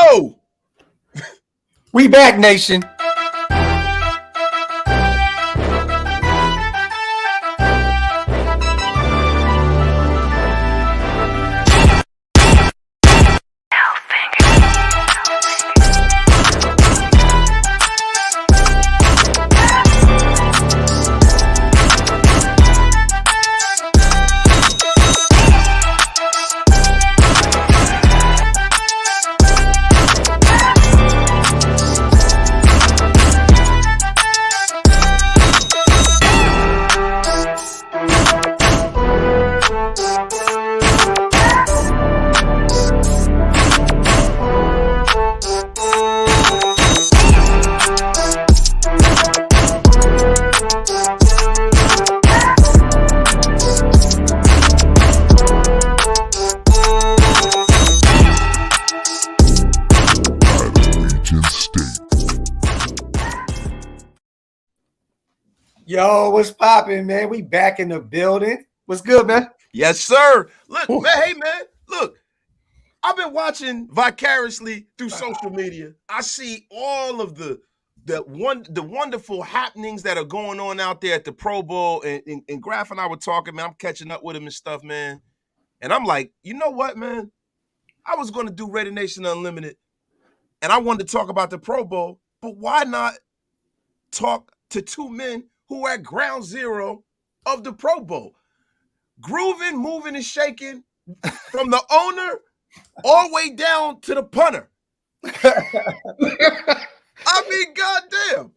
go. We back, nation. Yo, what's popping, man? We back in the building. What's good, man? Yes, sir. Look, man, hey, man, look. I've been watching vicariously through social media. I see all of the wonderful happenings that are going on out there at the Pro Bowl. And Graphk and I were talking, man. I'm catching up with him and stuff, man. And I'm like, you know what, man? I was going to do Raider Nation Unlimited, and I wanted to talk about the Pro Bowl, but why not talk to two men who are at ground zero of the Pro Bowl? Grooving, moving, and shaking from the owner all the way down to the punter. I mean, goddamn.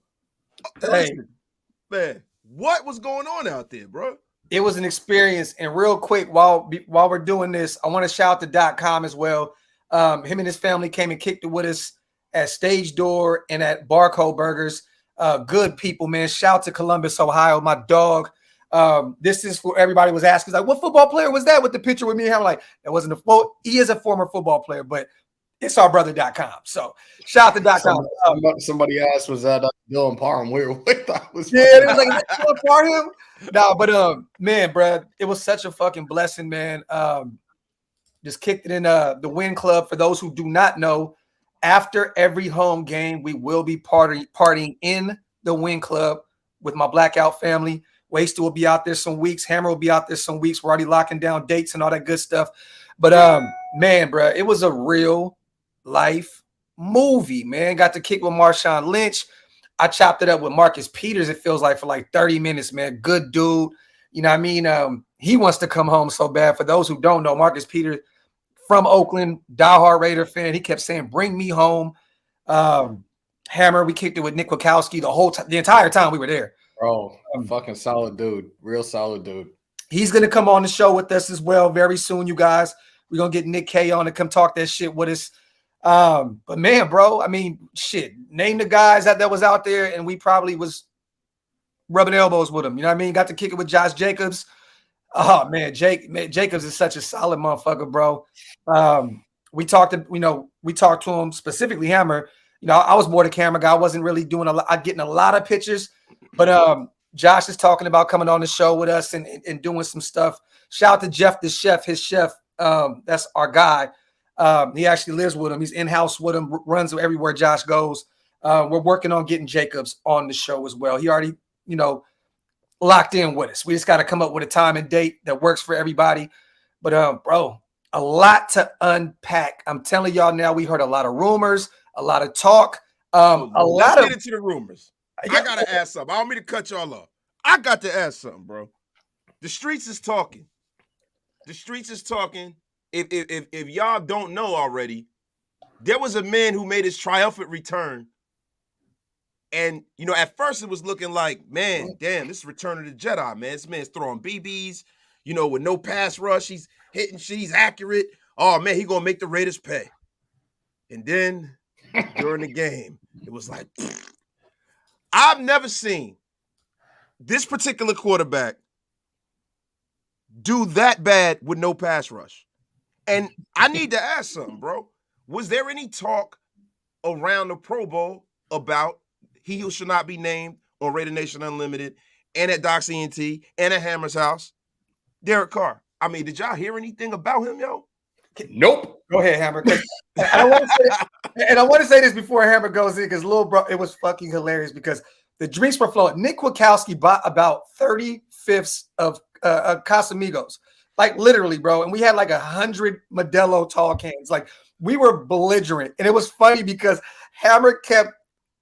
Listen, man, what was going on out there, bro? It was an experience. And real quick, while we're doing this, I want to shout out to .com as well. Him and his family came and kicked it with us at Stage Door and at Barcode Burgers. Good people, man. Shout to Columbus, Ohio, my dog. This is for everybody was asking, like, what football player was that with the picture with me? And I'm like, that wasn't a well, he is a former football player, but it's our brother.com. So shout out to .com. Somebody asked, was that Dylan Parham? We thought was it was like Dylan Parham. No, but man, bro, it was such a fucking blessing, man. Just kicked it in the Win Club. For those who do not know, after every home game, we will be partying in the Win Club with my Blackout family. Wasted will be out there some weeks. Hammer will be out there some weeks. We're already locking down dates and all that good stuff. But man, bro, it was a real life movie, man. Got to kick with Marshawn Lynch. I chopped it up with Marcus Peters, it feels like, for like 30 minutes, man. Good dude. You know what I mean? He wants to come home so bad. For those who don't know, Marcus Peters from Oakland, diehard Raider fan. He kept saying, bring me home. Hammer, we kicked it with Nick Wachowski the entire time we were there. Bro, fucking solid dude. Real solid dude. He's going to come on the show with us as well very soon, you guys. We're going to get Nick K on to come talk that shit with us. But, man, bro, I mean, shit. Name the guys that was out there, and we probably was rubbing elbows with them. You know what I mean? Got to kick it with Josh Jacobs. Oh, man, Jacobs is such a solid motherfucker, bro. We talked to him, specifically Hammer. You know, I was more the camera guy. I wasn't really getting a lot of pictures. But Josh is talking about coming on the show with us and doing some stuff. Shout out to Jeff, the chef, his chef. That's our guy. He actually lives with him. He's in-house with him, runs everywhere Josh goes. We're working on getting Jacobs on the show as well. He already, locked in with us. We just got to come up with a time and date that works for everybody. But, bro, a lot to unpack. I'm telling y'all now, we heard a lot of rumors, a lot of talk. Let's get into the rumors. I got to ask something. I don't mean to cut y'all off. I got to ask something, bro. The streets is talking. The streets is talking. If y'all don't know already, there was a man who made his triumphant return. And, at first it was looking like, man, damn, this is Return of the Jedi, man. This man's throwing BBs, with no pass rush. He's hitting shit. He's accurate. Oh, man, he going to make the Raiders pay. And then during the game, it was like, I've never seen this particular quarterback do that bad with no pass rush. And I need to ask something, bro. Was there any talk around the Pro Bowl about he who should not be named on Raider Nation Unlimited and at DOX ENT and at Hammers.House? Derek Carr. I mean, did y'all hear anything about him, yo? Nope. Go ahead, Hammer. I don't want to say And I want to say this before Hammer goes in because little bro, it was fucking hilarious because the drinks were flowing. Nick Kwiatkowski bought about 30/5 of Casamigos, like literally, bro. And we had like 100 Modelo tall cans. Like we were belligerent, and it was funny because Hammer kept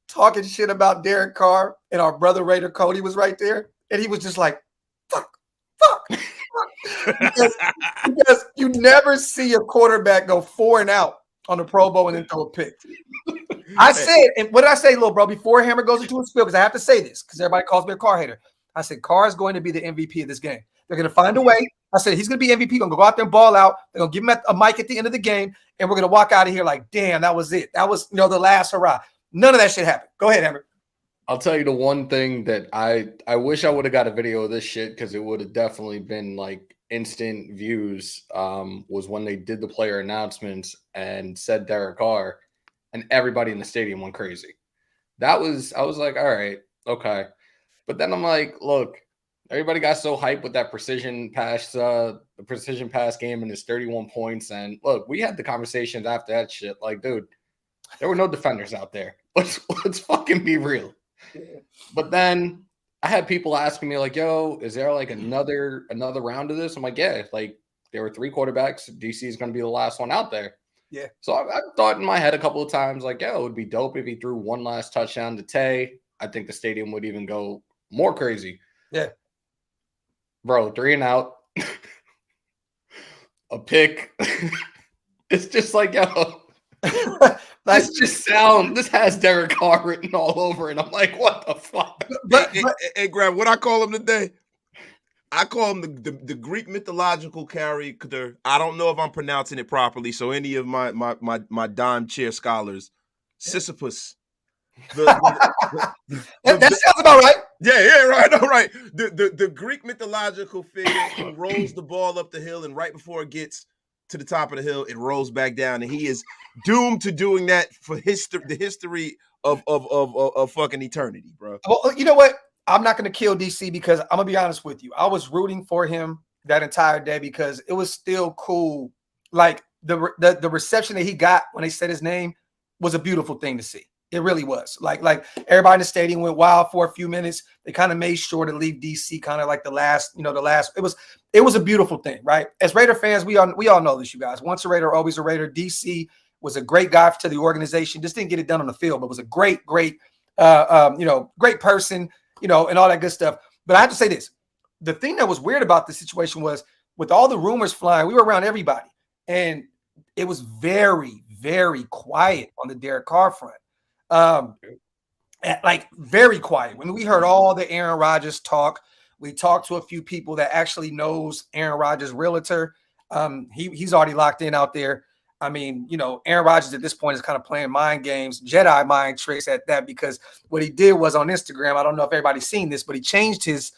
talking shit about Derek Carr, and our brother Raider Cody was right there, and he was just like, "Fuck." because you never see a quarterback go 4 and out on the Pro Bowl and then throw a pick. I said, and what did I say, little bro, before Hammer goes into his spiel? Because I have to say this because everybody calls me a Carr hater. I said, Carr is going to be the MVP of this game. They're going to find a way. I said, he's going to be MVP. Going to go out there and ball out. They're going to give him a mic at the end of the game, and we're going to walk out of here like, damn, that was it. That was, the last hurrah. None of that shit happened. Go ahead, Hammer. I'll tell you the one thing that I wish I would have got a video of this shit because it would have definitely been like instant views was when they did the player announcements and said Derek Carr, and everybody in the stadium went crazy. I was like, all right, okay. But then I'm like, look, everybody got so hyped with that precision pass game and his 31 points. And look, we had the conversations after that shit. Like, dude, there were no defenders out there. Let's fucking be real. But then I had people asking me like, yo, is there like another round of this? I'm like, yeah, like there were 3 quarterbacks. DC is going to be the last one out there. Yeah. So I thought in my head a couple of times, like, yo, it would be dope if he threw one last touchdown to Tay. I think the stadium would even go more crazy. Yeah. Bro, 3 and out. A pick. It's just like, yo. This has Derek Carr written all over it. I'm like, what the fuck? Hey, Graphk, what I call him today? I call him the Greek mythological character. I don't know if I'm pronouncing it properly. So any of my dime chair scholars, Sisyphus. That sounds about right. Yeah, right, all right. The Greek mythological figure who rolls the ball up the hill, and right before it gets to the top of the hill, it rolls back down, and he is doomed to doing that for the history of fucking eternity, bro. Well, you know what? I'm not going to kill DC because I'm going to be honest with you. I was rooting for him that entire day because it was still cool. Like the reception that he got when they said his name was a beautiful thing to see. It really was. Like everybody in the stadium went wild for a few minutes. They kind of made sure to leave DC kind of like the last. It was a beautiful thing, right? As Raider fans, we all know this, you guys. Once a Raider, always a Raider. DC was a great guy to the organization. Just didn't get it done on the field, but was a great person, and all that good stuff. But I have to say this. The thing that was weird about the situation was with all the rumors flying, we were around everybody. And it was very, very quiet on the Derek Carr front. Like very quiet. When we heard all the Aaron Rodgers talk, we talked to a few people that actually knows Aaron Rodgers' realtor. He's already locked in out there. I mean, Aaron Rodgers at this point is kind of playing mind games, Jedi mind tricks at that, because what he did was on Instagram, I don't know if everybody's seen this, but he changed his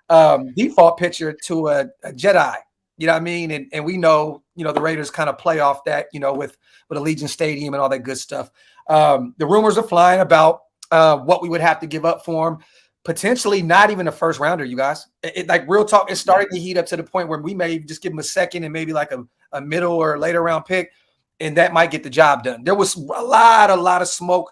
default picture to a Jedi. You know what I mean? And we know, the Raiders kind of play off that, with Allegiant Stadium and all that good stuff. The rumors are flying about what we would have to give up for him. Potentially not even a first rounder, you guys. Like real talk, it's starting to heat up to the point where we may just give him a second and maybe like a middle or later round pick, and that might get the job done. There was a lot of smoke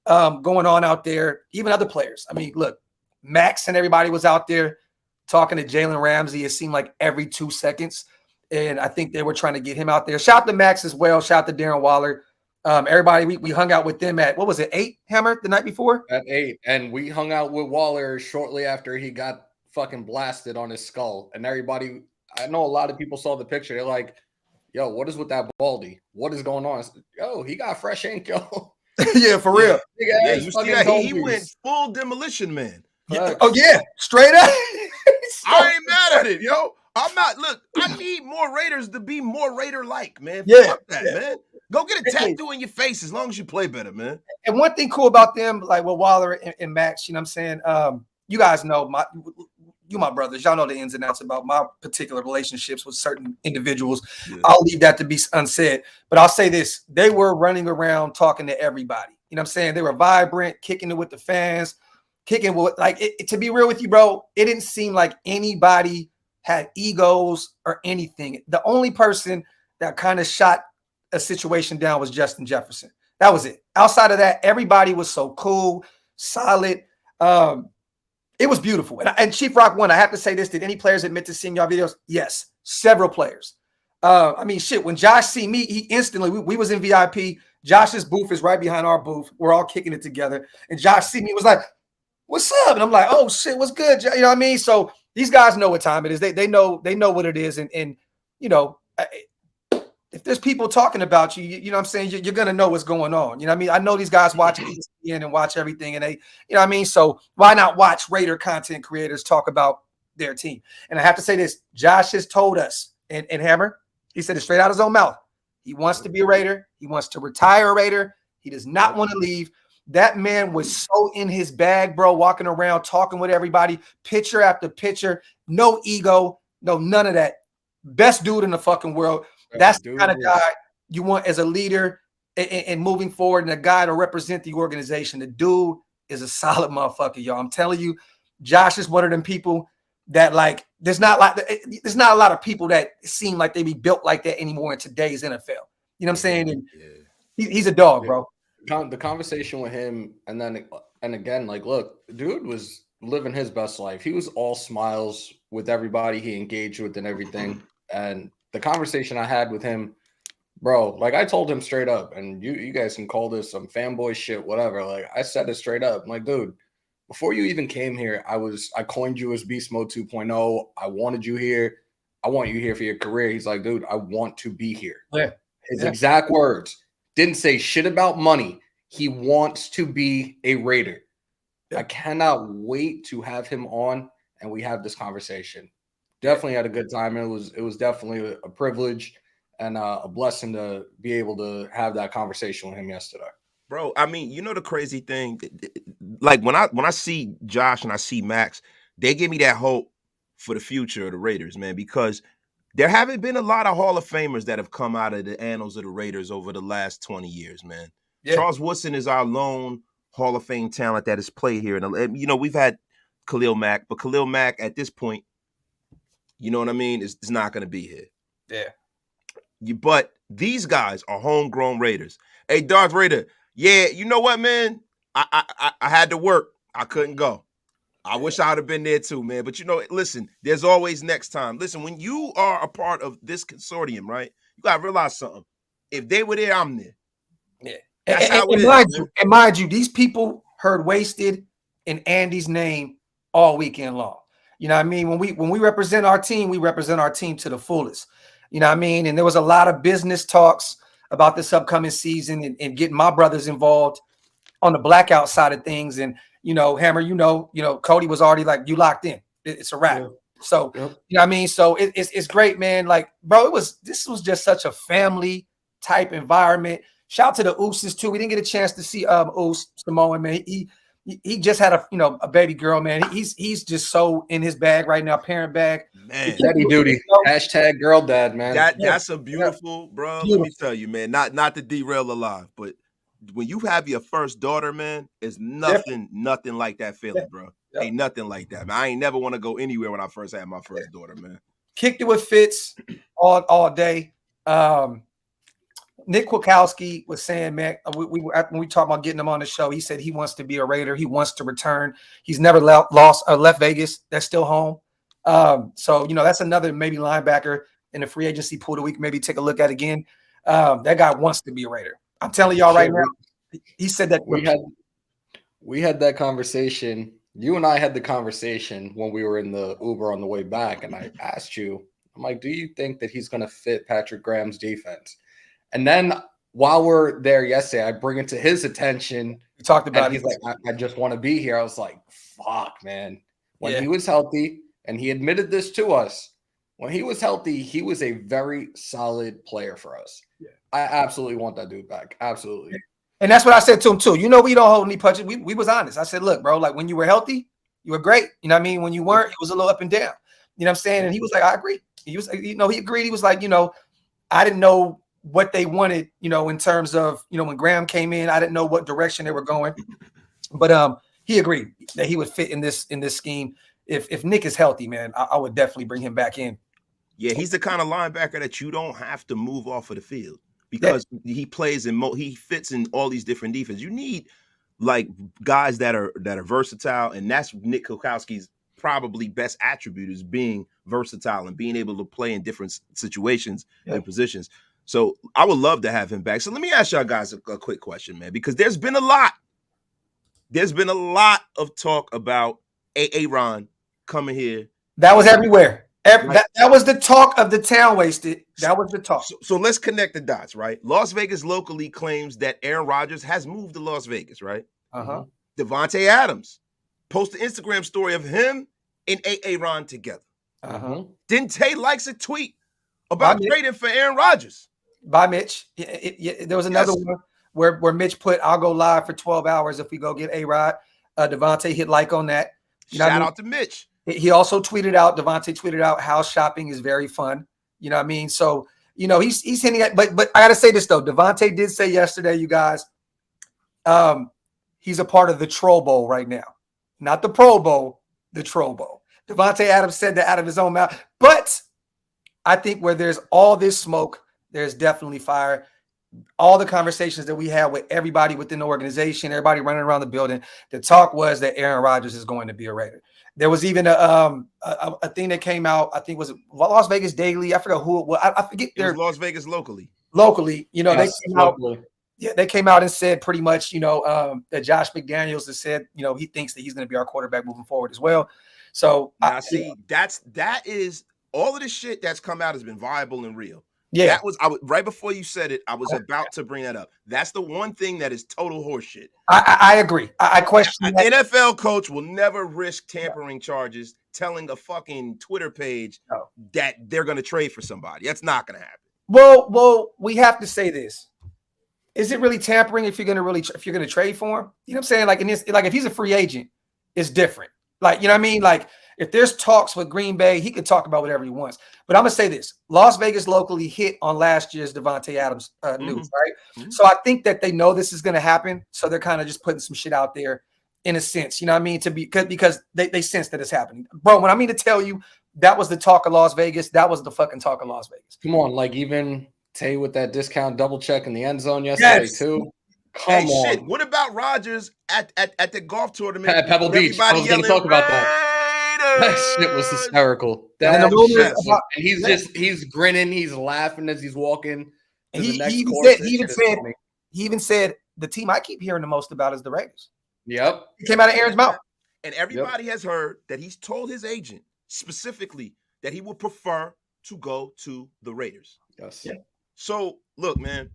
going on out there, even other players. I mean, look, Max and everybody was out there talking to Jalen Ramsey. It seemed like every 2 seconds. And I think they were trying to get him out there. Shout out to Max as well. Shout out to Darren Waller. Everybody, we hung out with them at, what was it, 8, Hammer, the night before? At 8. And we hung out with Waller shortly after he got fucking blasted on his skull. And everybody, I know a lot of people saw the picture. They're like, yo, what is with that baldy? What is going on? Yo, he got fresh ink, yo. Yeah, for real. Yeah, you see that? He went full demolition man. Yeah. Oh, yeah, straight up. I ain't mad at it, yo. I'm not. Look, I need more Raiders to be more Raider-like, man. Yeah, fuck that, man. Go get a tattoo in your face as long as you play better, man. And one thing cool about them, like with Waller and Max, you know what I'm saying? You guys know my brothers. Y'all know the ins and outs about my particular relationships with certain individuals. Yeah. I'll leave that to be unsaid. But I'll say this. They were running around talking to everybody. You know what I'm saying? They were vibrant, kicking it with the fans, kicking with, like, to be real with you, bro, it didn't seem like anybody had egos or anything. The only person that kind of shot a situation down was Justin Jefferson. That was it. Outside of that, everybody was so cool, solid. It was beautiful. And Chief Rock won. I have to say this. Did any players admit to seeing y'all videos? Yes, several players. I mean, shit, when Josh see me, he instantly, we was in VIP. Josh's booth is right behind our booth. We're all kicking it together. And Josh see me, was like, what's up? And I'm like, oh shit, what's good? You know what I mean? So these guys know what time it is. They know what it is. And you know, if there's people talking about you, you know what I'm saying? You're going to know what's going on. You know what I mean? I know these guys watch ESPN and watch everything, and they, you know what I mean? So why not watch Raider content creators talk about their team? And I have to say this, Josh has told us, and Hammer, he said it straight out of his own mouth. He wants to be a Raider. He wants to retire a Raider. He does not want to leave. That man was so in his bag, bro, walking around, talking with everybody, picture after picture, no ego, no, none of that. Best dude in the fucking world. That's the kind of guy you want as a leader and moving forward, and a guy to represent the organization. The dude is a solid motherfucker, y'all. I'm telling you, Josh is one of them people that, like, there's not a lot of people that seem like they be built like that anymore in today's NFL. You know what I'm saying? And he's a dog, bro. The conversation with him, and again, like, look, dude was living his best life. He was all smiles with everybody he engaged with and everything. And the conversation I had with him, bro, like, I told him straight up, and you guys can call this some fanboy shit, whatever. Like, I said it straight up. I'm like, dude, before you even came here, I coined you as Beast Mode 2.0. I wanted you here. I want you here for your career. He's like, dude, I want to be here. Yeah. His exact words. Didn't say shit about money. He wants to be a Raider. Yeah. I cannot wait to have him on and we have this conversation. Definitely had a good time. It was definitely a privilege and a blessing to be able to have that conversation with him yesterday. Bro, I mean, you know the crazy thing, like when I see Josh and I see Max, they give me that hope for the future of the Raiders, man, because there haven't been a lot of Hall of Famers that have come out of the annals of the Raiders over the last 20 years, man. Yeah. Charles Woodson is our lone Hall of Fame talent that has played here. And, you know, we've had Khalil Mack, but Khalil Mack at this point, you know what I mean, is not going to be here. Yeah. But these guys are homegrown Raiders. Hey, Darth Raider, yeah, you know what, man? I had to work. I couldn't go. I wish I would have been there too, man. But, you know, listen, there's always next time. Listen, when you are a part of this consortium, right, you got to realize something. If they were there, I'm there. Yeah. That's how it is. And mind you, these people heard Wasted and Andy's name all weekend long. You know what I mean? When we represent our team, we represent our team to the fullest. You know what I mean? And there was a lot of business talks about this upcoming season and getting my brothers involved on the blackout side of things. And, you know, Hammer, you know, Cody was already like, you locked in. It's a wrap. Yeah. So, you know what I mean? So it's great, man. Like, bro, this was just such a family type environment. Shout out to the Ooses too. We didn't get a chance to see Oos Samoan, man. He just had a baby girl, man. He's just so in his bag right now, parent bag. Man, daddy duty. Hashtag girl dad, man. That's a beautiful, bro. Beautiful. Let me tell you, man. Not to derail alive, but when you have your first daughter, man, it's nothing like that feeling, bro. Ain't nothing like that, man. I ain't never want to go anywhere when I first had my first daughter, man. Kicked it with Fitz all day. Nick Kwiatkowski was saying, man, when we talked about getting him on the show, he said he wants to be a Raider. He wants to return. He's never left Vegas. That's still home. So, you know, that's another maybe linebacker in the free agency pool that we can maybe take a look at again. That guy wants to be a Raider. I'm telling y'all right now, he said that. We had that conversation. You and I had the conversation when we were in the Uber on the way back, and I asked you, I'm like, do you think that he's going to fit Patrick Graham's defense? And then while we're there yesterday, I bring it to his attention. We talked about it. He's like, I just want to be here. I was like, fuck, man. When he was healthy, and he admitted this to us, when he was healthy, he was a very solid player for us. Yeah. I absolutely want that dude back. Absolutely. And that's what I said to him too. You know, we don't hold any punches. We was honest. I said, look, bro, like when you were healthy, you were great. You know what I mean? When you weren't, it was a little up and down. You know what I'm saying? And he was like, I agree. He was, you know, he agreed. He was like, you know, I didn't know what they wanted, you know, in terms of, you know, when Graham came in, I didn't know what direction they were going. But he agreed that he would fit in this scheme. If Nick is healthy, man, I would definitely bring him back in. Yeah, he's the kind of linebacker that you don't have to move off of the field. because he plays he fits in all these different defenses. You need like guys that are versatile, and that's Nick Kwiatkowski's probably best attribute is being versatile and being able to play in different situations and positions. So I would love to have him back. So let me ask y'all guys a quick question, man, because there's been a lot of talk about Aaron coming here. That was everywhere. That was the talk of the town, Wasted. That was the talk. So let's connect the dots, right? Las Vegas locally claims that Aaron Rodgers has moved to Las Vegas, right? Davante Adams posted an Instagram story of him and Aaron together. Then Tay likes a tweet about trading for Aaron Rodgers. By Mitch. There was another one where Mitch put, I'll go live for 12 hours if we go get A-Rod. Davante hit like on that. Shout out to Mitch. He also tweeted out, Davante tweeted out, house shopping is very fun. You know what I mean? So, he's hinting at, but I got to say this though. Davante did say yesterday, you guys, he's a part of the Troll Bowl right now. Not the Pro Bowl, the Troll Bowl. Davante Adams said that out of his own mouth. But I think where there's all this smoke, there's definitely fire. All the conversations that we had with everybody within the organization, everybody running around the building, the talk was that Aaron Rodgers is going to be a Raider. There was even a thing that came out, I think was Las Vegas Daily. I forgot who it was. I forget. It was Las Vegas locally. Locally, they came out. Yeah, they came out and said pretty much, that Josh McDaniels has said, he thinks that he's going to be our quarterback moving forward as well. So now, that is all of the shit that's come out has been viable and real. Yeah, that was right before you said it. I was about to bring that up. That's the one thing that is total horseshit. I agree. I question an NFL coach will never risk tampering charges, telling a fucking Twitter page that they're going to trade for somebody. That's not going to happen. Well, we have to say this. Is it really tampering if you're going to trade for him? You know what I'm saying? Like if he's a free agent, it's different. Like, you know what I mean? Like if there's talks with Green Bay, he can talk about whatever he wants. But I'm going to say this. Las Vegas locally hit on last year's Davante Adams news, right? So I think that they know this is going to happen. So they're kind of just putting some shit out there in a sense, you know what I mean? Because they sense that it's happening. Bro, when I mean to tell you, that was the talk of Las Vegas. That was the fucking talk of Las Vegas. Come on, like even Tay with that discount double check in the end zone yesterday too. Come on. Shit. What about Rodgers at the golf tournament? At Pebble Beach. I was going to talk about that. That shit was hysterical. And he's grinning, he's laughing as he's walking. He even said the team I keep hearing the most about is the Raiders. Yep. It came out of Aaron's mouth. And everybody has heard that he's told his agent specifically that he would prefer to go to the Raiders. Yes. Yeah. So look, man,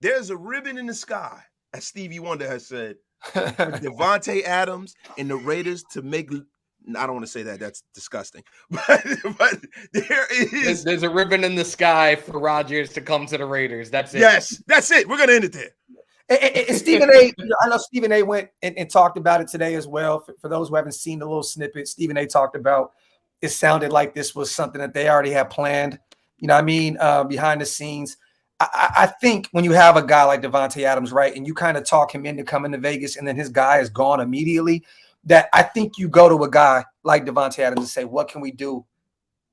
there's a ribbon in the sky, as Stevie Wonder has said, Davante Adams and the Raiders to make. I don't want to say that. That's disgusting. But there's a ribbon in the sky for Rodgers to come to the Raiders. That's it. Yes, that's it. We're gonna end it there. And Stephen A. I know Stephen A. went and talked about it today as well. For those who haven't seen the little snippet, Stephen A. talked about it sounded like this was something that they already had planned. You know what I mean? Behind the scenes. I think when you have a guy like Davante Adams, right, and you kind of talk him into coming to Vegas and then his guy is gone immediately, that I think you go to a guy like Davante Adams and say, what can we do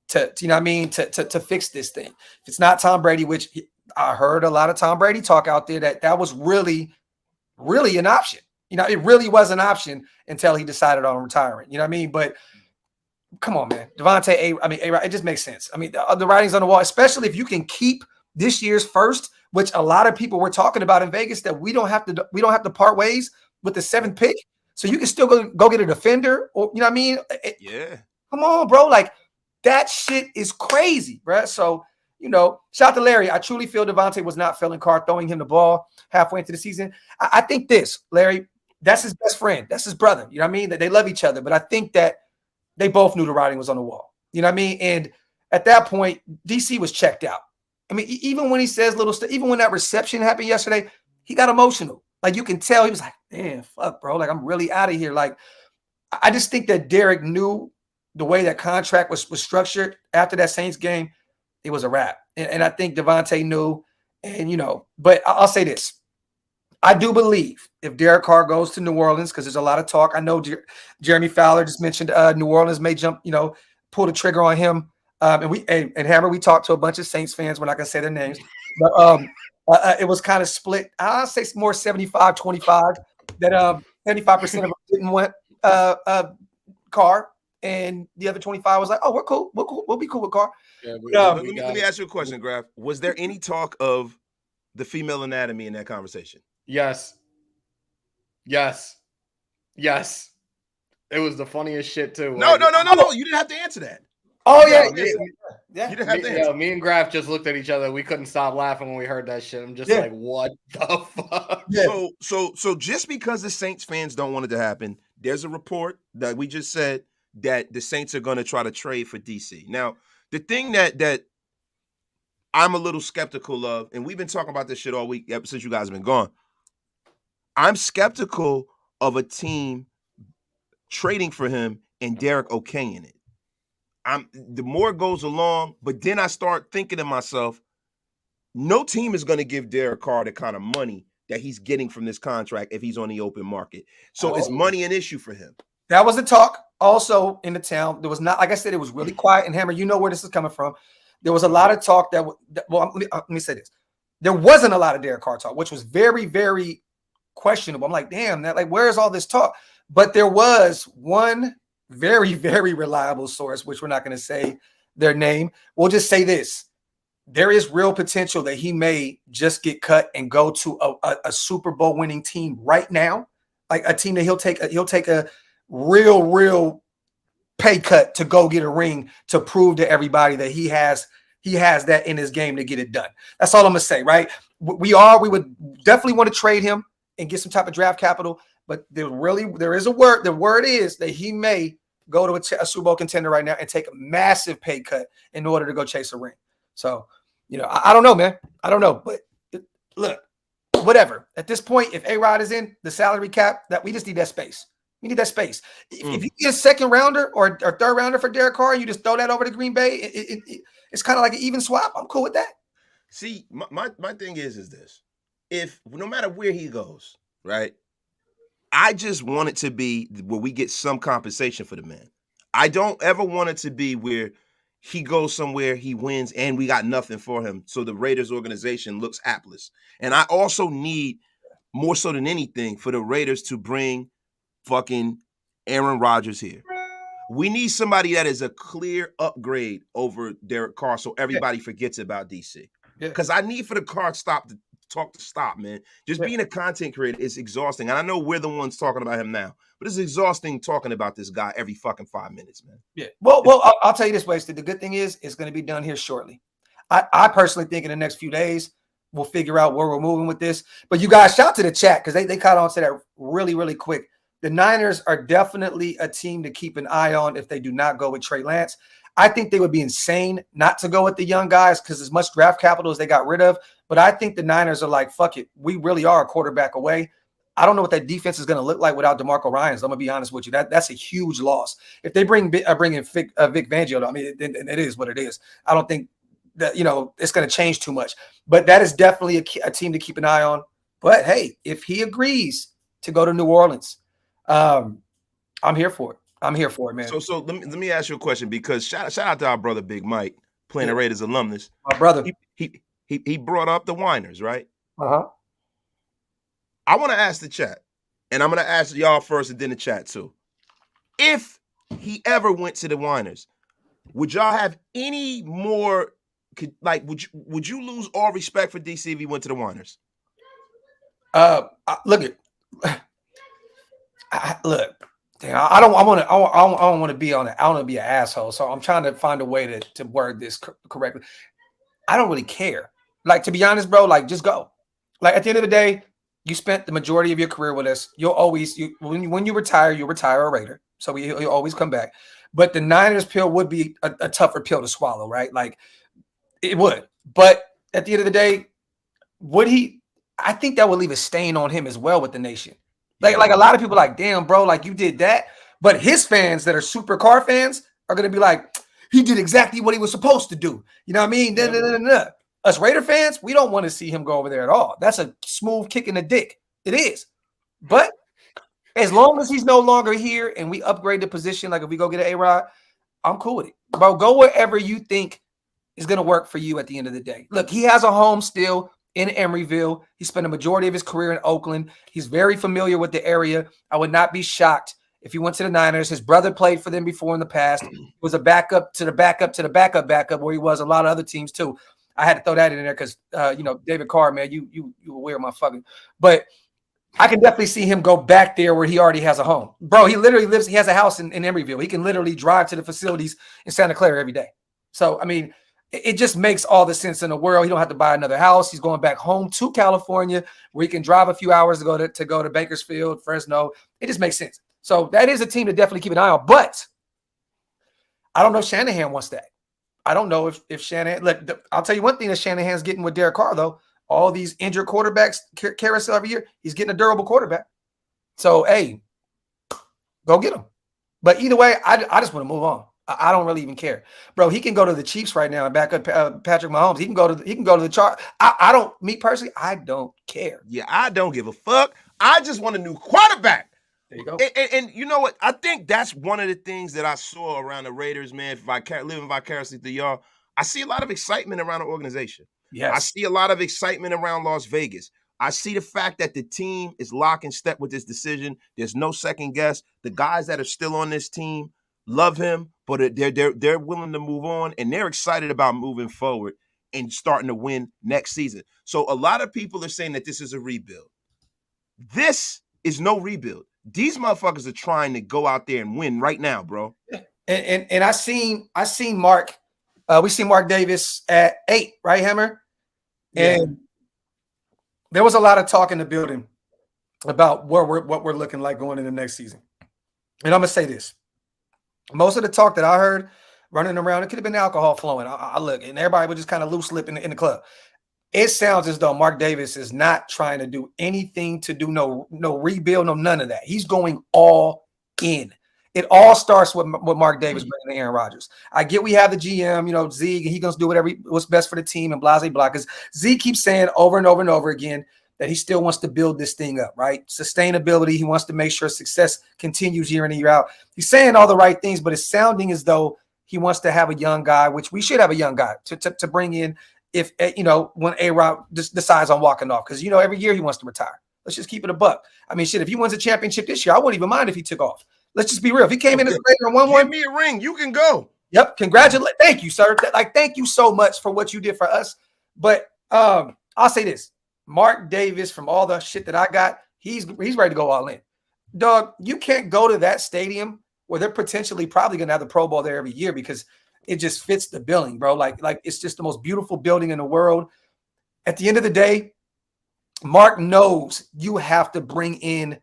to you know what I mean, to fix this thing? If it's not Tom Brady, which I heard a lot of Tom Brady talk out there that was really, really an option. You know, it really was an option until he decided on retiring. You know what I mean? But come on, man. Davante, it just makes sense. I mean, the writing's on the wall, especially if you can keep this year's first, which a lot of people were talking about in Vegas, that we don't have to part ways with the 7th pick. So you can still go get a defender, or you know what I mean? Yeah. Come on, bro. Like that shit is crazy, bro. So, shout out to Larry. I truly feel Davante was not failing Carr throwing him the ball halfway into the season. I think this, Larry, that's his best friend. That's his brother. You know what I mean? That they love each other. But I think that they both knew the writing was on the wall. You know what I mean? And at that point, DC was checked out. I mean, even when he says little stuff, even when that reception happened yesterday, he got emotional. Like you can tell he was like, man, fuck, bro. Like I'm really out of here. Like I just think that Derek knew the way that contract was structured after that Saints game, it was a wrap. And I think Davante knew. And, but I'll say this. I do believe if Derek Carr goes to New Orleans, because there's a lot of talk. I know Jeremy Fowler just mentioned New Orleans may jump, pull the trigger on him. And Hammer, we talked to a bunch of Saints fans. We're not going to say their names. But It was kind of split. I'll say it's more 75-25. That 75% of them didn't want Carr, and the other 25 was like, "Oh, we're cool. We'll be cool with Carr." Yeah, let me ask you a question, Graphk. Was there any talk of the female anatomy in that conversation? Yes. It was the funniest shit too. No. You didn't have to answer that. Oh Yeah, yeah. You didn't have to answer. Me and Graphk just looked at each other. We couldn't stop laughing when we heard that shit. I'm just like, what the fuck? Yeah. So just because the Saints fans don't want it to happen, there's a report that we just said that the Saints are going to try to trade for DC. Now, the thing that I'm a little skeptical of, and we've been talking about this shit all week ever since you guys have been gone. I'm skeptical of a team trading for him and Derek okaying it. The more it goes along, but then I start thinking to myself, no team is going to give Derek Carr the kind of money that he's getting from this contract if he's on the open market. So is money an issue for him? That was the talk also in the town. There was not, like I said, it was really quiet. And Hammer, you know where this is coming from. There was a lot of talk let me say this. There wasn't a lot of Derek Carr talk, which was very, very questionable. I'm like, damn, where is all this talk? But there was one very, very reliable source, which we're not going to say their name. We'll just say this. There is real potential that he may just get cut and go to a Super Bowl winning team right now, like a team that he'll take a real pay cut to go get a ring to prove to everybody that he has that in his game to get it done. That's all I'm gonna say, right? We would definitely want to trade him and get some type of draft capital, but there is a word. The word is that he may go to a Super Bowl contender right now and take a massive pay cut in order to go chase a ring. So, I don't know, man. I don't know, but look, whatever. At this point, if A-Rod is in the salary cap, that we just need that space. We need that space. If you get a second rounder or third rounder for Derek Carr, and you just throw that over to Green Bay, it's kind of like an even swap. I'm cool with that. See, my thing is this. If no matter where he goes, right, I just want it to be where we get some compensation for the man. I don't ever want it to be where he goes somewhere, he wins, and we got nothing for him. So the Raiders organization looks hapless. And I also need, more so than anything, for the Raiders to bring fucking Aaron Rodgers here. We need somebody that is a clear upgrade over Derek Carr so everybody forgets about DC. Because I need for the Carr stop, man. Just being a content creator is exhausting. And I know we're the ones talking about him now, but it's exhausting talking about this guy every fucking 5 minutes, man. Yeah. Well, I'll tell you this, Wasted. The good thing is it's going to be done here shortly. I personally think in the next few days, we'll figure out where we're moving with this. But you guys, shout to the chat because they caught on to that really, really quick. The Niners are definitely a team to keep an eye on if they do not go with Trey Lance. I think they would be insane not to go with the young guys because as much draft capital as they got rid of. But I think the Niners are like, fuck it. We really are a quarterback away. I don't know what that defense is going to look like without DeMarco Ryans. I'm going to be honest with you. That's a huge loss. If they bring in Vic Fangio, I mean, it is what it is. I don't think that, it's going to change too much. But that is definitely a team to keep an eye on. But, hey, if he agrees to go to New Orleans, I'm here for it. I'm here for it, man. So let me ask you a question because shout out to our brother Big Mike, playing the Raiders alumnus. My brother. He brought up the whiners, right? Uh-huh. I want to ask the chat, and I'm going to ask y'all first and then the chat too. If he ever went to the whiners, would y'all have any more, would you lose all respect for DC if he went to the whiners? Look. I don't want to be on it. I don't want to be an asshole. So I'm trying to find a way to word this correctly. I don't really care. Like, to be honest, bro, just go. Like, at the end of the day, you spent the majority of your career with us. You'll always, when you retire, you'll retire a Raider. So you'll always come back. But the Niners pill would be a tougher pill to swallow, right? Like, it would. But at the end of the day, I think that would leave a stain on him as well with the nation. Like a lot of people like, damn, bro, like you did that. But his fans that are super Carr fans are going to be like, he did exactly what he was supposed to do. You know what I mean? Us Raider fans, we don't want to see him go over there at all. That's a smooth kick in the dick. It is. But as long as he's no longer here and we upgrade the position, like if we go get an A-Rod, I'm cool with it. Bro, go wherever you think is going to work for you at the end of the day. Look, he has a home still. in Emeryville. He spent a majority of his career in Oakland. He's very familiar with the area. I would not be shocked if he went to the Niners. His brother played for them before in the past. He was a backup to the backup to the backup where he was a lot of other teams too. I had to throw that in there because David Carr, man, you aware of my fucking. But I can definitely see him go back there where he already has a home. Bro, he literally lives, he has a house in Emeryville. He can literally drive to the facilities in Santa Clara every day. So, I mean, it just makes all the sense in the world. He don't have to buy another house. He's going back home to California where he can drive a few hours to go to Bakersfield, Fresno. It just makes sense. So that is a team to definitely keep an eye on. But I don't know if Shanahan wants that. I don't know if Shanahan – look, I'll tell you one thing that Shanahan's getting with Derek Carr, though. All these injured quarterbacks carousel every year, he's getting a durable quarterback. So, hey, go get him. But either way, I just want to move on. I don't really even care, bro. He can go to the Chiefs right now and back up Patrick Mahomes. He can go to the chart. I don't. Me personally, I don't care. Yeah, I don't give a fuck. I just want a new quarterback. There you go. And you know what? I think that's one of the things that I saw around the Raiders, man. Living vicariously through y'all, I see a lot of excitement around the organization. Yes. I see a lot of excitement around Las Vegas. I see the fact that the team is lock and step with this decision. There's no second guess. The guys that are still on this team love him, but they're willing to move on, and they're excited about moving forward and starting to win next season. So a lot of people are saying that this is a rebuild. This is no rebuild. These motherfuckers are trying to go out there and win right now, bro. And I seen Mark. We see Mark Davis at 8, right, Hammer? And there was a lot of talk in the building about what we're looking like going into next season. And I'm gonna say this: most of the talk that I heard running around, it could have been alcohol flowing. I look, and everybody was just kind of loose lip in the club. It sounds as though Mark Davis is not trying to do anything to do no rebuild, no none of that. He's going all in. It all starts with Mark Davis bringing in Aaron Rodgers. I get we have the GM, Zeke, and he's going to do what's best for the team and blah, blah, blah. Because Zeke keeps saying over and over and over again that he still wants to build this thing up, right? Sustainability. He wants to make sure success continues year in and year out. He's saying all the right things, but it's sounding as though he wants to have a young guy, which we should have a young guy to bring in if, when A-Rod decides on walking off. Because, every year he wants to retire. Let's just keep it a buck. I mean, shit, if he wins a championship this year, I wouldn't even mind if he took off. Let's just be real. If he came in as a Raider and won one, give me a ring. You can go. Yep. Congratulations. Thank you, sir. Thank you so much for what you did for us. But I'll say this: Mark Davis, from all the shit that I got, he's ready to go all in. Dog, you can't go to that stadium where they're potentially probably gonna have the Pro Bowl there every year because it just fits the billing, bro. Like it's just the most beautiful building in the world. At the end of the day, Mark knows you have to bring in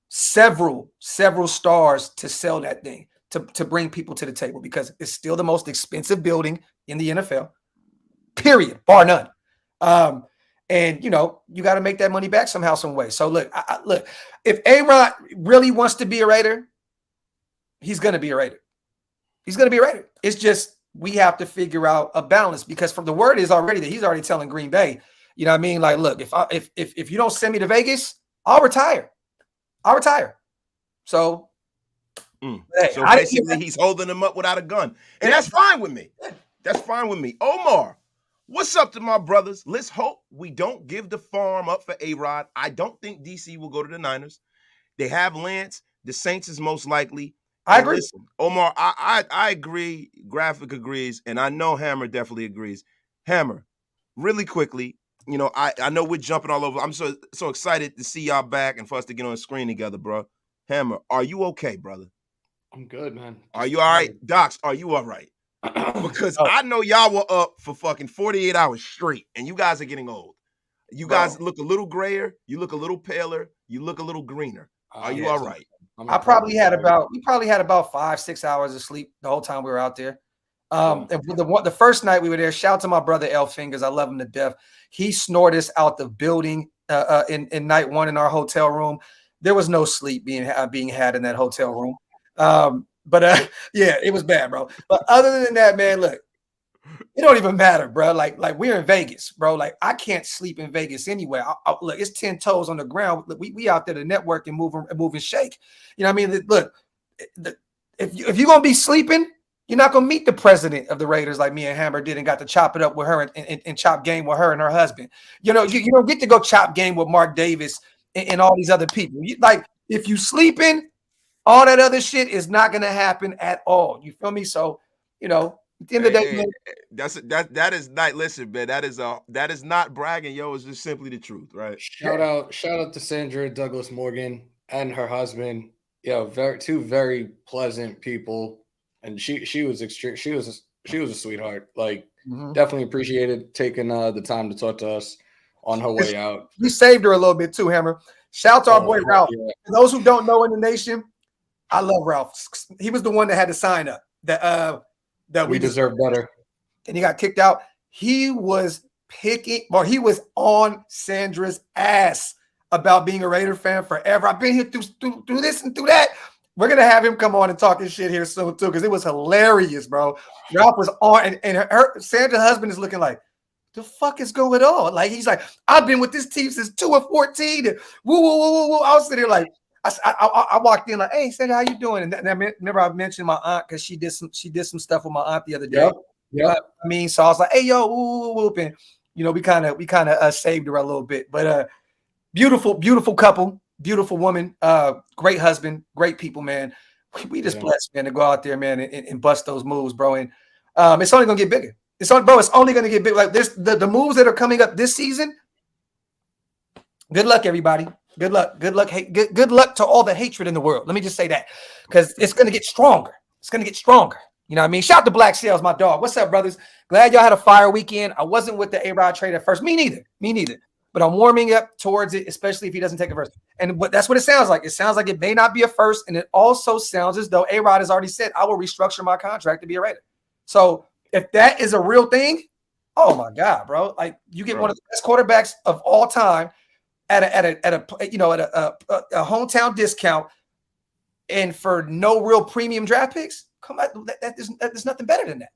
several stars to sell that thing, to bring people to the table, because it's still the most expensive building in the NFL, period, bar none. And you got to make that money back somehow, some way. So look, look, if A-Rod really wants to be a Raider, he's going to be a Raider. He's going to be a Raider. It's just we have to figure out a balance, because from the word is already that he's already telling Green Bay, you know what I mean? Like, look, if you don't send me to Vegas, I'll retire. So, hey, so basically, he's holding him up without a gun, and that's fine with me. That's fine with me. Omar, what's up to my brothers? Let's hope we don't give the farm up for A-Rod. I don't think DC will go to the Niners. They have Lance. The Saints is most likely. I agree. Listen, Omar, I agree. Graphk agrees, and I know Hammer definitely agrees. Hammer, really quickly. I know we're jumping all over. I'm so excited to see y'all back and for us to get on the screen together, bro. Hammer, are you okay, brother? I'm good, man. Are you all right? Docs, are you all right? Because I know y'all were up for fucking 48 hours straight, and you guys are getting old. You guys look a little grayer. You look a little paler. You look a little greener. Are you all right? We probably had about 5-6 hours of sleep the whole time we were out there. And the first night we were there, shout out to my brother L Fingers. I love him to death. He snored us out the building in night one in our hotel room. There was no sleep being had in that hotel room. Yeah, it was bad, bro. But other than that, man, look, it don't even matter, bro. Like we're in Vegas, bro. Like I can't sleep in Vegas anywhere. Look, it's 10 toes on the ground. Look, we out there to network and move and shake. You know what I mean? Look, if you're gonna be sleeping, You're not gonna meet the president of the Raiders like me and Hammer did and got to chop it up with her and chop game with her and her husband. You know, you don't get to go chop game with Mark Davis and all these other people. Like if you sleeping, all that other shit is not gonna happen at all. You feel me? So, you know, at the end of the day, man, that is not. Listen, man, that is not bragging, yo. It's just simply the truth, right? Shout out to Sandra Douglas Morgan and her husband. Yo, two very pleasant people, and she was extreme. She was a sweetheart. Like, definitely appreciated taking the time to talk to us on her way out. We saved her a little bit too, Hammer. Shout out to our boy Ralph. Yeah. For those who don't know in the nation, I love Ralph. He was the one that had to sign up. That we deserve better. And he got kicked out. He was he was on Sandra's ass about being a Raider fan forever. I've been here through this and through that. We're gonna have him come on and talk his shit here soon too, because it was hilarious, bro. Ralph was on, and Sandra's husband is looking like, the fuck is going on? Like he's like, I've been with this team since 2 of 14. And woo, woo, woo, woo, woo. I was sitting there like, I walked in like, hey, Sandra, how you doing? And I remember I mentioned my aunt because she did some stuff with my aunt the other day. Yep. I mean, so I was like, hey, yo, woo, woo, and you know, we kind of saved her a little bit, but beautiful couple, beautiful woman, great husband, great people, man. We just blessed, man, to go out there, man, and bust those moves, bro. And it's only gonna get bigger. It's only gonna get bigger. Like this, the moves that are coming up this season. Good luck, everybody. Good luck. Good luck to all the hatred in the world. Let me just say that, because it's gonna get stronger. It's gonna get stronger. You know what I mean? Shout out to Black Sales, my dog. What's up, brothers? Glad y'all had a fire weekend. I wasn't with the A-Rod trade at first. Me neither. But I'm warming up towards it, especially if he doesn't take a first. And that's what it sounds like. It sounds like it may not be a first, and it also sounds as though A-Rod has already said, I will restructure my contract to be a Raider. So if that is a real thing, oh my God, bro. Like you get one of the best quarterbacks of all time at a hometown discount and for no real premium draft picks. Come on, there's nothing better than that.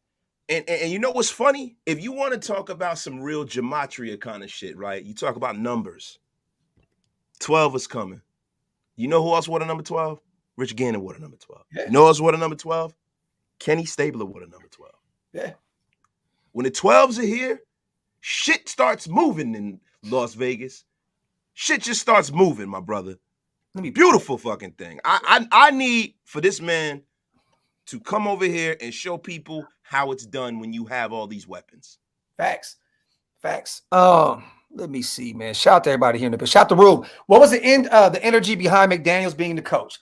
And you know what's funny? If you want to talk about some real gematria kind of shit, right? You talk about numbers. 12 is coming. You know who else wore a number 12? Rich Gannon wore a number 12. Yeah. You know who else wore a number 12? Kenny Stabler wore a number 12. Yeah. When the 12s are here, shit starts moving in Las Vegas. Shit just starts moving, my brother. Beautiful fucking thing. I need for this man to come over here and show people how it's done when you have all these weapons. Facts. Let me see, man. Shout out to everybody here in the bit. Shout out to Rube. What was the energy behind McDaniels being the coach?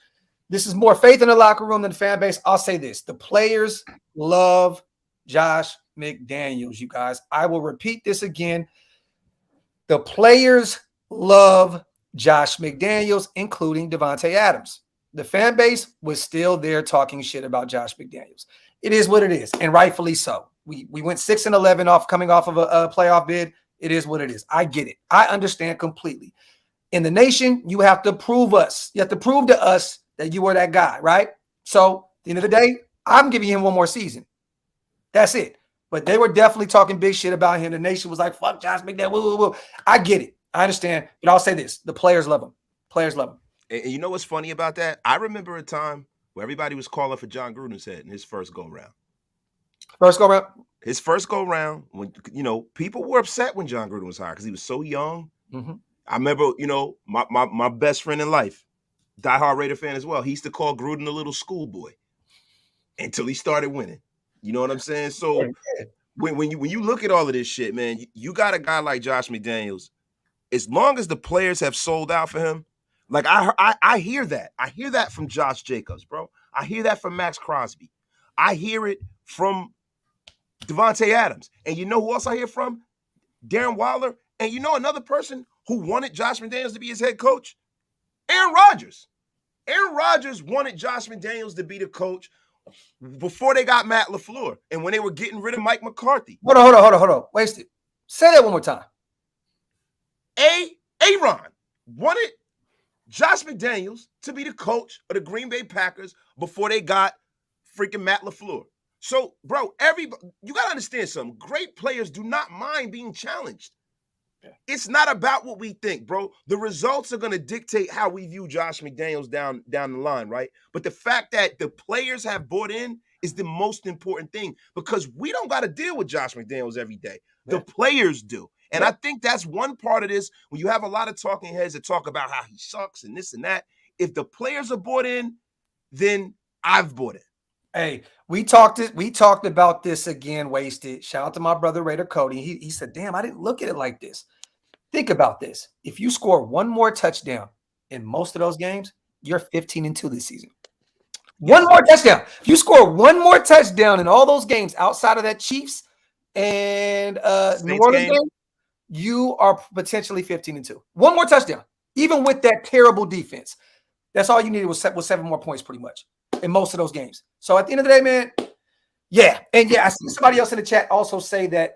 This is more faith in the locker room than the fan base. I'll say this. The players love Josh McDaniels, you guys. I will repeat this again. The players love Josh McDaniels, including Devontae Adams. The fan base was still there talking shit about Josh McDaniels. It is what it is, and rightfully so. We went 6-11 coming off of a playoff bid. It is what it is. I get it. I understand completely. In the nation, you have to prove us. You have to prove to us that you were that guy, right? So at the end of the day, I'm giving him one more season. That's it. But they were definitely talking big shit about him. The nation was like, fuck Josh McDaniels. Woo, woo, woo. I get it. I understand. But I'll say this. The players love him. Players love him. And you know what's funny about that? I remember a time where everybody was calling for John Gruden's head in his first go-round. His first go-round, when, you know, people were upset when John Gruden was hired because he was so young. Mm-hmm. I remember, you know, my best friend in life, diehard Raider fan as well, he used to call Gruden a little schoolboy until he started winning. You know what I'm saying? So when you look at all of this shit, man, you got a guy like Josh McDaniels. As long as the players have sold out for him, like I hear that. I hear that from Josh Jacobs, bro. I hear that from Max Crosby. I hear it from Devontae Adams. And you know who else I hear from? Darren Waller. And you know another person who wanted Josh McDaniels to be his head coach? Aaron Rodgers. Aaron Rodgers wanted Josh McDaniels to be the coach before they got Matt LaFleur and when they were getting rid of Mike McCarthy. Hold on. Wasted. Say that one more time. Aaron wanted Josh McDaniels to be the coach of the Green Bay Packers before they got freaking Matt LaFleur. So, bro, you got to understand something. Great players do not mind being challenged. Yeah. It's not about what we think, bro. The results are going to dictate how we view Josh McDaniels down the line, right? But the fact that the players have bought in is the most important thing because we don't got to deal with Josh McDaniels every day. The players do. And I think that's one part of this. When you have a lot of talking heads that talk about how he sucks and this and that, if the players are bought in, then I've bought it. Hey, we talked about this again, Wasted. Shout out to my brother Raider Cody. He said, damn, I didn't look at it like this. Think about this. If you score one more touchdown in most of those games, you're 15-2 this season. One more touchdown. If you score one more touchdown in all those games outside of that Chiefs and New Orleans game, you are potentially 15-2. One more touchdown, even with that terrible defense. That's all you needed was 7 more points pretty much in most of those games. So at the end of the day, man, yeah. And yeah, I see somebody else in the chat also say that,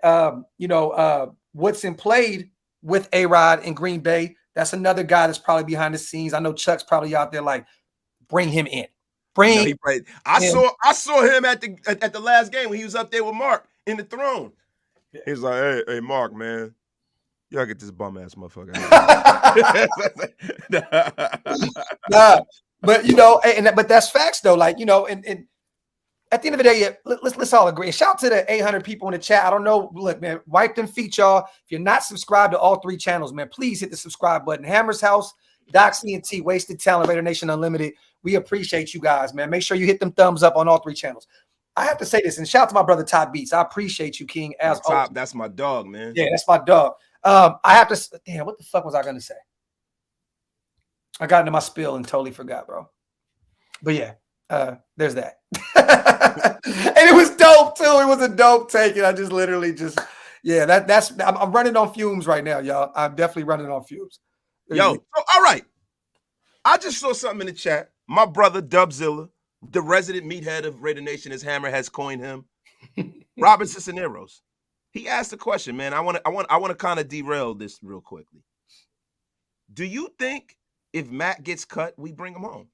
Woodson played with A-Rod in Green Bay. That's another guy that's probably behind the scenes. I know Chuck's probably out there like, bring him in. I saw him at the last game when he was up there with Mark in the throne. Yeah. He was like, hey, Mark, man, you gotta get this bum ass motherfucker. Nah, but but that's facts though. Like, and at the end of the day, let's all agree. Shout out to the 800 people in the chat. I don't know. Look, man, wipe them feet, y'all. If you're not subscribed to all 3 channels, man, please hit the subscribe button. Hammers.House, DOX ENT, Wasted Talent, Raider Nation Unlimited. We appreciate you guys, man. Make sure you hit them thumbs up on all 3 channels. I have to say this, and shout out to my brother Todd Beats. I appreciate you, King. As always. That's my dog, man. Yeah, that's my dog. I have to. Damn, what the fuck was I gonna say? I got into my spill and totally forgot, bro. But yeah, there's that. And it was dope too. It was a dope take, and I just literally that's. I'm running on fumes right now, y'all. I'm definitely running on fumes. Yo, so, all right. I just saw something in the chat. My brother Dubzilla, the resident meathead of Raider Nation, as Hammer has coined him, Robinson Cisneros. He asked a question, man. I want to kind of derail this real quickly. Do you think if Matt gets cut, we bring him home?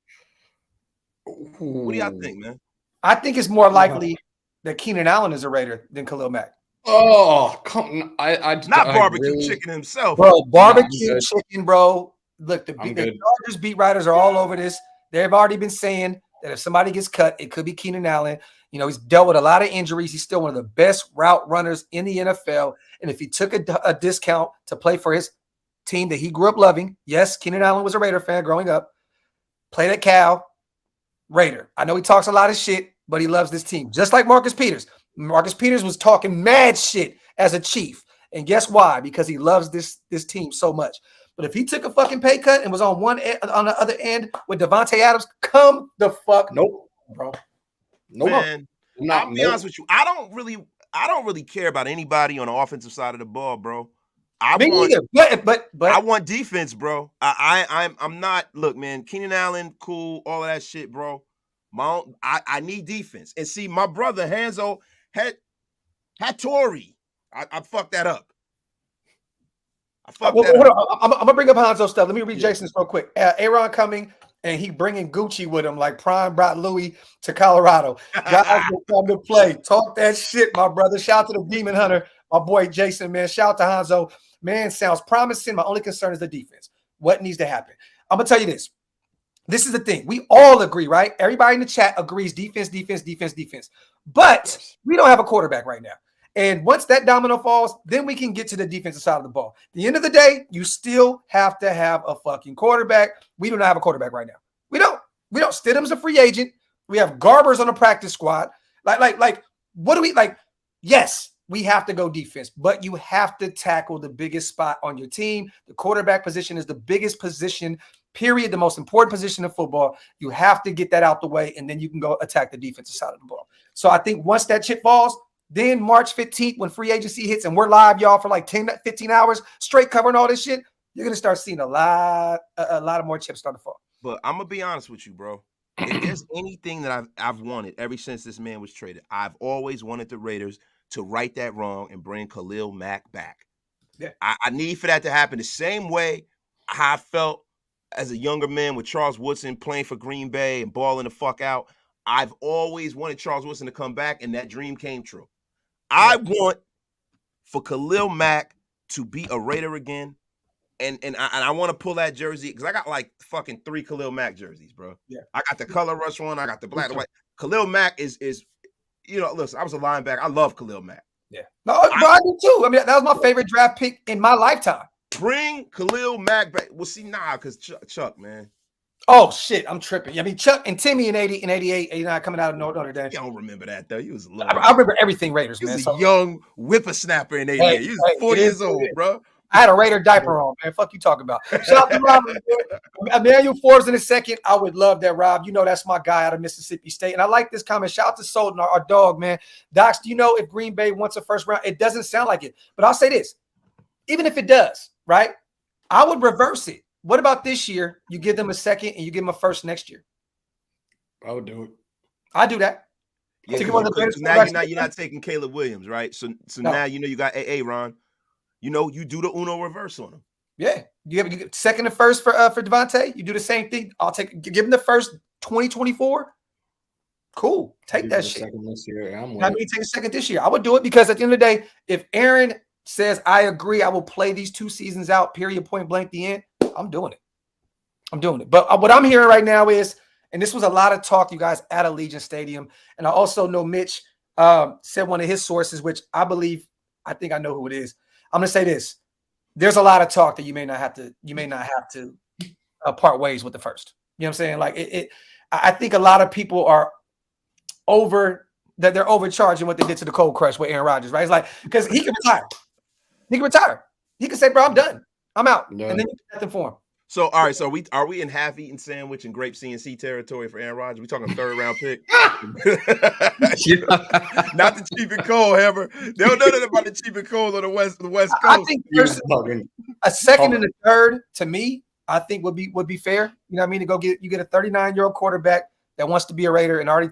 What do y'all think, man? I think it's more likely that Keenan Allen is a Raider than Khalil Mack. Oh, come! Not barbecue chicken himself, bro. Barbecue chicken, bro. Look, the Rodgers beat writers are all over this. They've already been saying that if somebody gets cut, it could be Keenan Allen. He's dealt with a lot of injuries. He's still one of the best route runners in the NFL. And if he took a discount to play for his team that he grew up loving, yes, Keenan Allen was a Raider fan growing up. Played at Cal, Raider. I know he talks a lot of shit, but he loves this team. Just like Marcus Peters. Marcus Peters was talking mad shit as a Chief. And guess why? Because he loves this team so much. But if he took a fucking pay cut and was on on the other end with Devontae Adams, come the fuck bro. Nope. Man, I'll be honest with you. I don't really care about anybody on the offensive side of the ball, bro. I want defense, bro. I'm not. Look, man, Keenan Allen, cool, all of that shit, bro. I need defense. And see, my brother Hanzo had Hattori. I fucked that up. I'm gonna bring up Hanzo stuff. Let me read Jason's real quick. Aaron coming, and he bringing Gucci with him, like Prime brought Louis to Colorado. Guys will come to play. Talk that shit, my brother. Shout out to the Demon Hunter, my boy Jason, man. Shout out to Hanzo. Man, sounds promising. My only concern is the defense. What needs to happen? I'm gonna tell you this. This is the thing. We all agree, right? Everybody in the chat agrees defense. But we don't have a quarterback right now. And once that domino falls, then we can get to the defensive side of the ball. At the end of the day, you still have to have a fucking quarterback. We do not have a quarterback right now. We don't. Stidham's a free agent. We have Garbers on the practice squad. Like, what do we like? Yes, we have to go defense, but you have to tackle the biggest spot on your team. The quarterback position is the biggest position, period, the most important position in football. You have to get that out the way, and then you can go attack the defensive side of the ball. So I think once that chip falls, then March 15th, when free agency hits and we're live, y'all, for like 10, 15 hours straight covering all this shit, you're going to start seeing a lot of more chips start to fall. But I'm going to be honest with you, bro. If there's anything that I've wanted ever since this man was traded, I've always wanted the Raiders to right that wrong and bring Khalil Mack back. Yeah. I need for that to happen the same way how I felt as a younger man with Charles Woodson playing for Green Bay and balling the fuck out. I've always wanted Charles Woodson to come back, and that dream came true. I want for Khalil Mack to be a Raider again, and I want to pull that jersey because I got like fucking 3 Khalil Mack jerseys, bro. Yeah, I got the color rush one, I got the black and white. Khalil Mack is listen, I was a linebacker. I love Khalil Mack. Yeah. No, bro, I do too. I mean, that was my favorite draft pick in my lifetime. Bring Khalil Mack back. Well, see, because Chuck, man. Oh, shit, I'm tripping. I mean, Chuck and Timmy in 80 and 88, 89 coming out of Notre Dame. You don't remember that, though. You was a little. I remember everything Raiders, you man. was a young whippersnapper in 88. Hey, you was 40 years old, bro. I had a Raider diaper on, man. Fuck you talking about. Shout out to Rob. Emmanuel Forbes in a second. I would love that, Rob. You know that's my guy out of Mississippi State. And I like this comment. Shout out to Solden, our dog, man. Docs, do you know if Green Bay wants a first round? It doesn't sound like it. But I'll say this. Even if it does, right, I would reverse it. What about this year? You give them a second and you give them a first next year. I would do it. I do that. Yeah, now you're not taking Caleb Williams, right? So now you got Ron. You do the Uno reverse on him. Yeah, you get second and first for Devontae. You do the same thing. Give him the first 2024. Cool, take that shit. Second this year. Take a second this year. I would do it because at the end of the day, if Aaron says I agree, I will play these 2 seasons out. Period. Point blank. The end. I'm doing it. But what I'm hearing right now is, and this was a lot of talk, you guys, at Allegiant Stadium, and I also know Mitch said one of his sources, which I think I know who it is. I'm gonna say this: there's a lot of talk that you may not have to part ways with the first. You know what I'm saying? Like I think a lot of people are they're overcharging what they did to the Cold Crush with Aaron Rodgers, right? It's like because he can retire. He can say, "Bro, I'm done. I'm out," and then you do nothing for him. So all right, so are we in half-eaten sandwich and grape CNC territory for Aaron Rodgers? We talking 3rd round pick? Not the cheap and cold, Hammer. They don't know that about the cheap and cold on the West Coast. I think a second and a third to me, I think would be fair. You know what I mean? To go get a 39-year-old quarterback that wants to be a Raider and already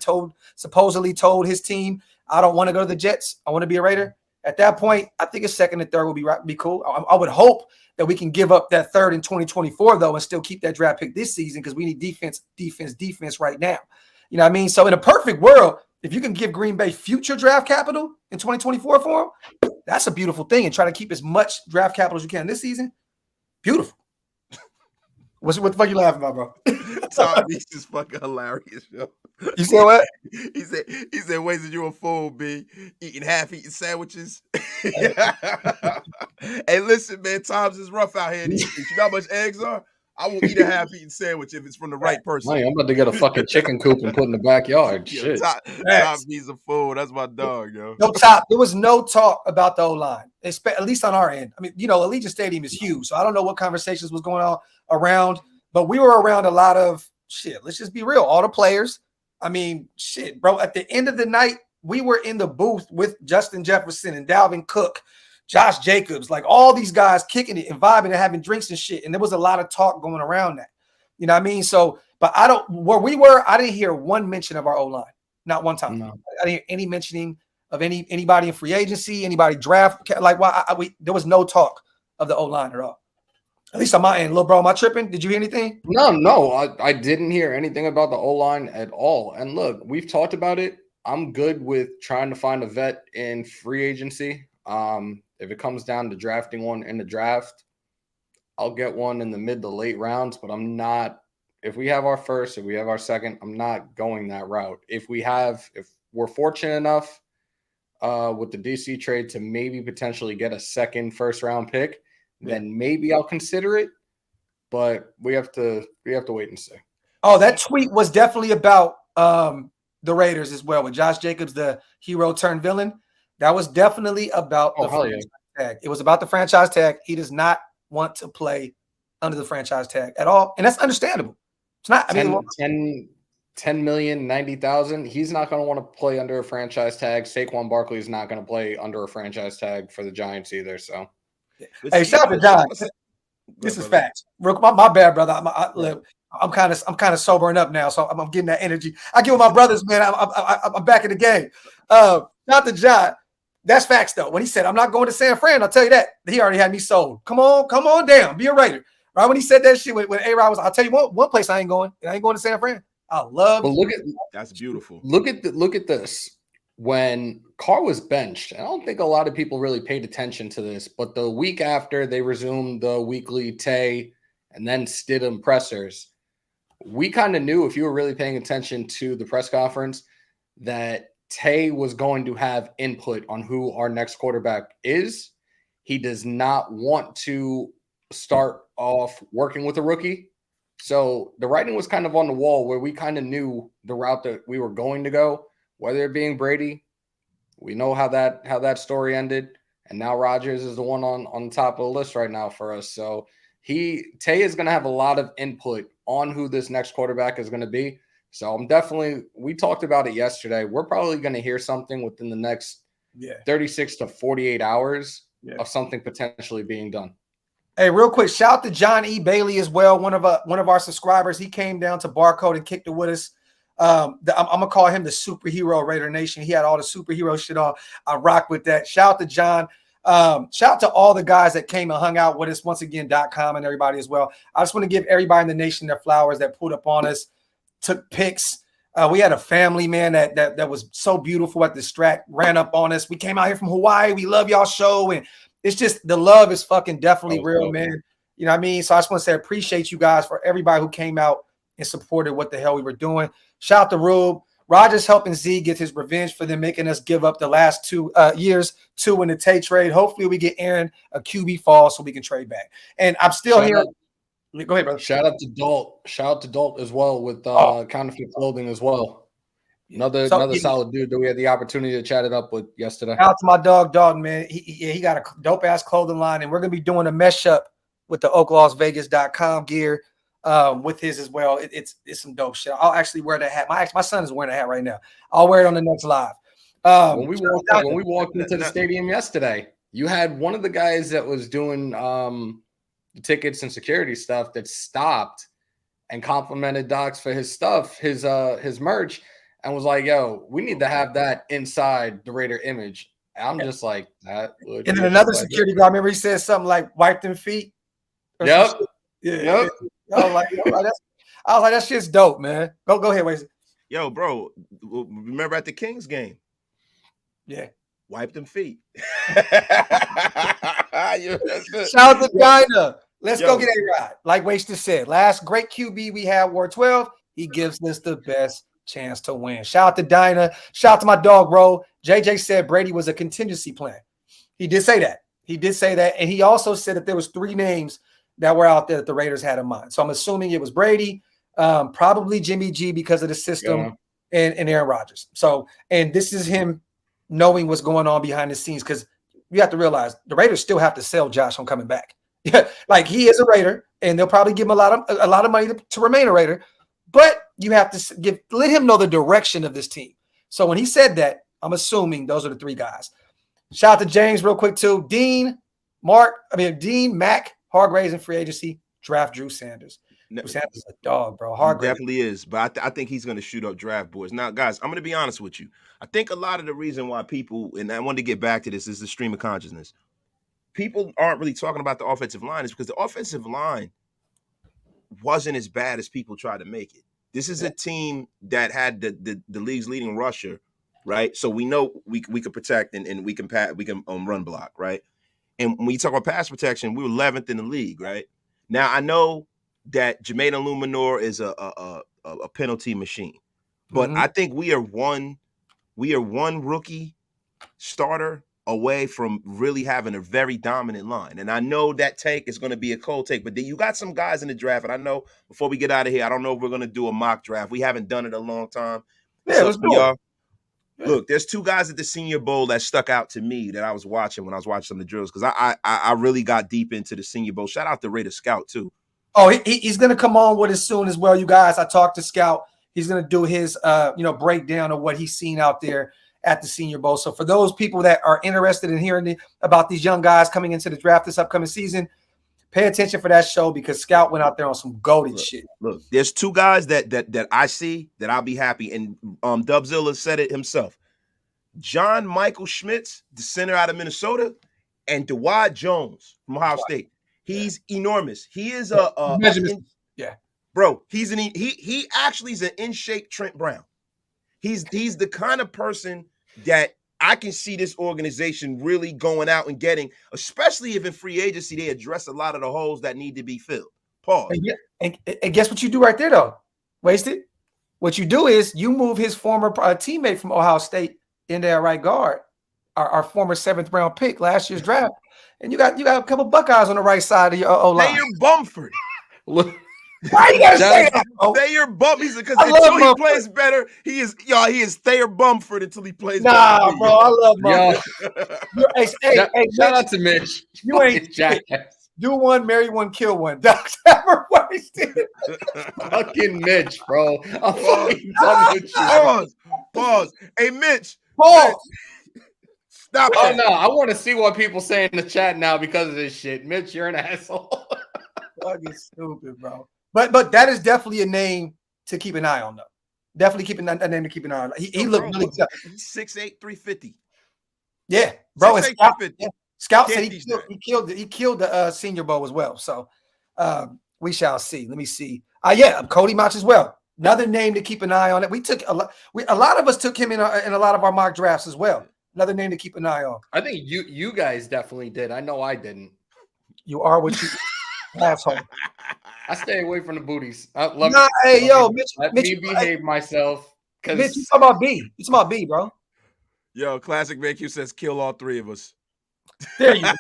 supposedly told his team, I don't want to go to the Jets. I want to be a Raider. At that point, I think a second and third would be cool. I would hope that we can give up that third in 2024, though, and still keep that draft pick this season because we need defense right now. You know what I mean? So in a perfect world, if you can give Green Bay future draft capital in 2024 for them, that's a beautiful thing. And try to keep as much draft capital as you can this season. Beautiful. What the fuck you laughing about, bro? Tom Beach is fucking hilarious, yo. You said what? He said, wasting you a fool, B. Eating half-eaten sandwiches. Hey, listen, man, times is rough out here. You know how much eggs are? I will eat a half-eaten sandwich if it's from the right person. Man, I'm about to get a fucking chicken coop and put in the backyard. Shit. Tom B's a fool. That's my dog, yo. No top. There was no talk about the O-line, at least on our end. I mean, Allegiant Stadium is huge, so I don't know what conversations was going on around, but we were around a lot of shit. Let's just be real. All the players. I mean, shit, bro. At the end of the night, we were in the booth with Justin Jefferson and Dalvin Cook, Josh Jacobs, like all these guys kicking it and vibing and having drinks and shit. And there was a lot of talk going around that. You know what I mean? So, but where we were, I didn't hear one mention of our O-line. Not one time. No. I didn't hear any mentioning of anybody in free agency, anybody draft. Like, there was no talk of the O-line at all. At least on my end. Little bro, am I tripping? Did you hear anything? No, I didn't hear anything about the O-line at all. And look, we've talked about it. I'm good with trying to find a vet in free agency. If it comes down to drafting one in the draft, I'll get one in the mid to late rounds, but I'm not – if we have our first, if we have our second, I'm not going that route. If we're fortunate enough with the DC trade to maybe potentially get a second first-round pick, then maybe I'll consider it, but we have to wait and see. Oh, that tweet was definitely about the Raiders as well, with Josh Jacobs, the hero turned villain. That was definitely about the franchise tag. It was about the franchise tag. He does not want to play under the franchise tag at all, and that's understandable. It's not. 10 million, 90,000. He's not going to want to play under a franchise tag. Saquon Barkley is not going to play under a franchise tag for the Giants either. So. Hey, shout out to John. This is facts. My bad, brother. I'm kind of sobering up now, so I'm getting that energy. I get with my brothers, man. I'm back in the game. Shout out to John. That's facts, though. When he said, I'm not going to San Fran, I'll tell you that. He already had me sold. Come on down. Be a Raider. Right when he said that shit, when A-Rod was, I'll tell you one place I ain't going. I ain't going to San Fran. I love it. That's beautiful. Look at this. When Carr was benched, I don't think a lot of people really paid attention to this, but the week after they resumed the weekly Tay and then Stidham pressers, we kind of knew, if you were really paying attention to the press conference, that Tay was going to have input on who our next quarterback is. He does not want to start off working with a rookie. So the writing was kind of on the wall where we kind of knew the route that we were going to go, whether it being Brady. We know how that story ended. And now Rodgers is the one on top of the list right now for us. So Tay is going to have a lot of input on who this next quarterback is going to be. So we talked about it yesterday. We're probably going to hear something within the next 36 to 48 hours of something potentially being done. Hey, real quick, shout out to John E. Bailey as well, one of our subscribers. He came down to Barcode and kicked it with us. I'm going to call him the superhero Raider Nation. He had all the superhero shit on. I rock with that. Shout out to John. Shout out to all the guys that came and hung out with us, once again, .com and everybody as well. I just want to give everybody in the nation their flowers that pulled up on us, took pics. We had a family, man, that was so beautiful at the Strat, ran up on us. We came out here from Hawaii. We love y'all show. And it's just the love is fucking definitely real, man. You know what I mean? So I just want to say appreciate you guys for everybody who came out and supported what the hell we were doing. Shout out to Rube. Rodgers helping Z get his revenge for them making us give up the last 2 years, 2 in the Tay trade. Hopefully we get Aaron a QB fall so we can trade back. And I'm still here. Go ahead, brother. Shout out to Dalt. Shout out to Dalt as well with counterfeit clothing as well. Another solid dude that we had the opportunity to chat it up with yesterday. Shout out to my dog Dalton, man. He got a dope ass clothing line, and we're gonna be doing a mesh up with the Oaklosvegas.com gear with his as well. It's some dope shit. I'll actually wear that hat. My son is wearing a hat right now. I'll wear it on the next live. When we walked into the stadium yesterday, you had one of the guys that was doing the tickets and security stuff that stopped and complimented Docs for his stuff, his merch, and was like, yo, we need to have that inside the Raider image. I'm just like, that would. And then another security guard, remember he said something like wipe them feet? Yep. Yeah. I was like, that shit's dope, man. Go ahead, Waze. Yo, bro, remember at the Kings game? Yeah. Wipe them feet. Shout out to Dinah. Let's go get a ride. Like Waster said, last great QB we had wore 12. He gives us the best chance to win. Shout out to Dinah. Shout out to my dog, bro. JJ said Brady was a contingency plan. He did say that. And he also said that there was 3 names that were out there that the Raiders had in mind. So I'm assuming it was Brady, probably Jimmy G because of the system, and Aaron Rodgers. So, and this is him knowing what's going on behind the scenes, because you have to realize the Raiders still have to sell Josh on coming back. Like, he is a Raider, and they'll probably give him a lot of money to remain a Raider, but you have to let him know the direction of this team. So when he said that, I'm assuming those are the 3 guys. Shout out to James real quick too. Dean, Mac, Hargraves in free agency, draft Drew Sanders. Drew Sanders is a dog, bro. Hargraves definitely is, but I think he's going to shoot up draft boards. Now, guys, I'm going to be honest with you. I think a lot of the reason why people, and I wanted to get back to this, is the stream of consciousness. People aren't really talking about the offensive line is because the offensive line wasn't as bad as people tried to make it. This is a team that had the league's leading rusher, right? So we know we can protect and we can run block, right? And when you talk about pass protection, we were 11th in the league, right? Now I know that Jermaine Illuminor is a penalty machine, but I think we are one rookie starter away from really having a very dominant line. And I know that take is going to be a cold take, but you got some guys in the draft. And I know before we get out of here, I don't know if we're going to do a mock draft. We haven't done it a long time. Yeah, let's do it. Look, there's 2 guys at the Senior Bowl that stuck out to me that I was watching when I was watching some of the drills, because I really got deep into the Senior Bowl. Shout out to Raider Scout too. Oh, he's going to come on with us soon as well, you guys. I talked to Scout. He's going to do his breakdown of what he's seen out there at the Senior Bowl. So for those people that are interested in hearing about these young guys coming into the draft this upcoming season, pay attention for that show, because Scout went out there on some goated shit. Look, there's 2 guys that I see that I'll be happy, and Dubzilla said it himself. John Michael Schmitz, the center out of Minnesota, and Dawad Jones from Ohio State. He's enormous. He is bro. He actually is an in-shape Trent Brown. He's the kind of person that I can see this organization really going out and getting, especially if in free agency they address a lot of the holes that need to be filled. Pause. And guess what you do right there, though? Wasted. What you do is you move his former teammate from Ohio State in there right guard, our former 7th round pick last year's draft, and you got a couple Buckeyes on the right side of your O line. Thayer Bumford. Look, Why you gotta say that? Thayer Bumford. Because until he plays better, he is Thayer Bumford until he plays better. Nah, bro, I love Bumford. Shout out to Mitch. You ain't jackass. Do one, marry one, kill one. DOX ever wasted. Fucking Mitch, bro. I'm fucking done with you. Pause. Hey, Mitch. Pause. Stop Oh, that. no. I want to see what people say in the chat now because of this shit. Mitch, you're an asshole. Fucking stupid, bro. But that is definitely a name to keep an eye on, though. Definitely keeping a name to keep an eye on. He looked really tough. He's 6'8", 350. Yeah, bro. 6'8", 350. Scout said he killed the Senior Bowl as well. So we shall see. Let me see. Yeah, Cody Mach as well. Another name to keep an eye on. We took a lot of us took him in a lot of our mock drafts as well. Another name to keep an eye on. I think you guys definitely did. I know I didn't. You are what you asshole. I stay away from the booties. Mitch, let me behave myself. Mitch, you talking about B? You talking about B, bro? Yo, Classic VQ says kill all 3 of us. There you go.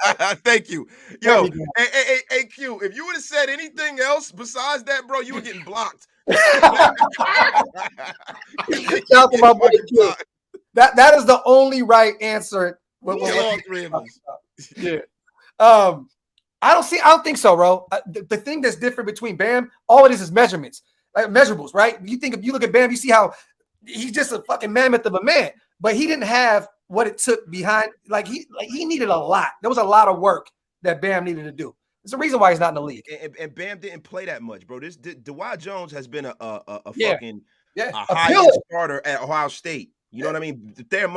Thank you. Yo, hey, Q, if you would have said anything else besides that, bro, you were getting blocked. Shout out to my boy Q. That is the only right answer. Kill all 3 of us. Yeah. I don't think so, bro. The thing that's different between Bam, all it is measurements, like measurables, right? If you look at Bam, you see how he's just a fucking mammoth of a man, but he didn't have what it took behind. He needed a lot. There was a lot of work that Bam needed to do. There's a reason why he's not in the league. And Bam didn't play that much, bro. Dwight Jones has been a high starter at Ohio State. You know what I mean? But Ben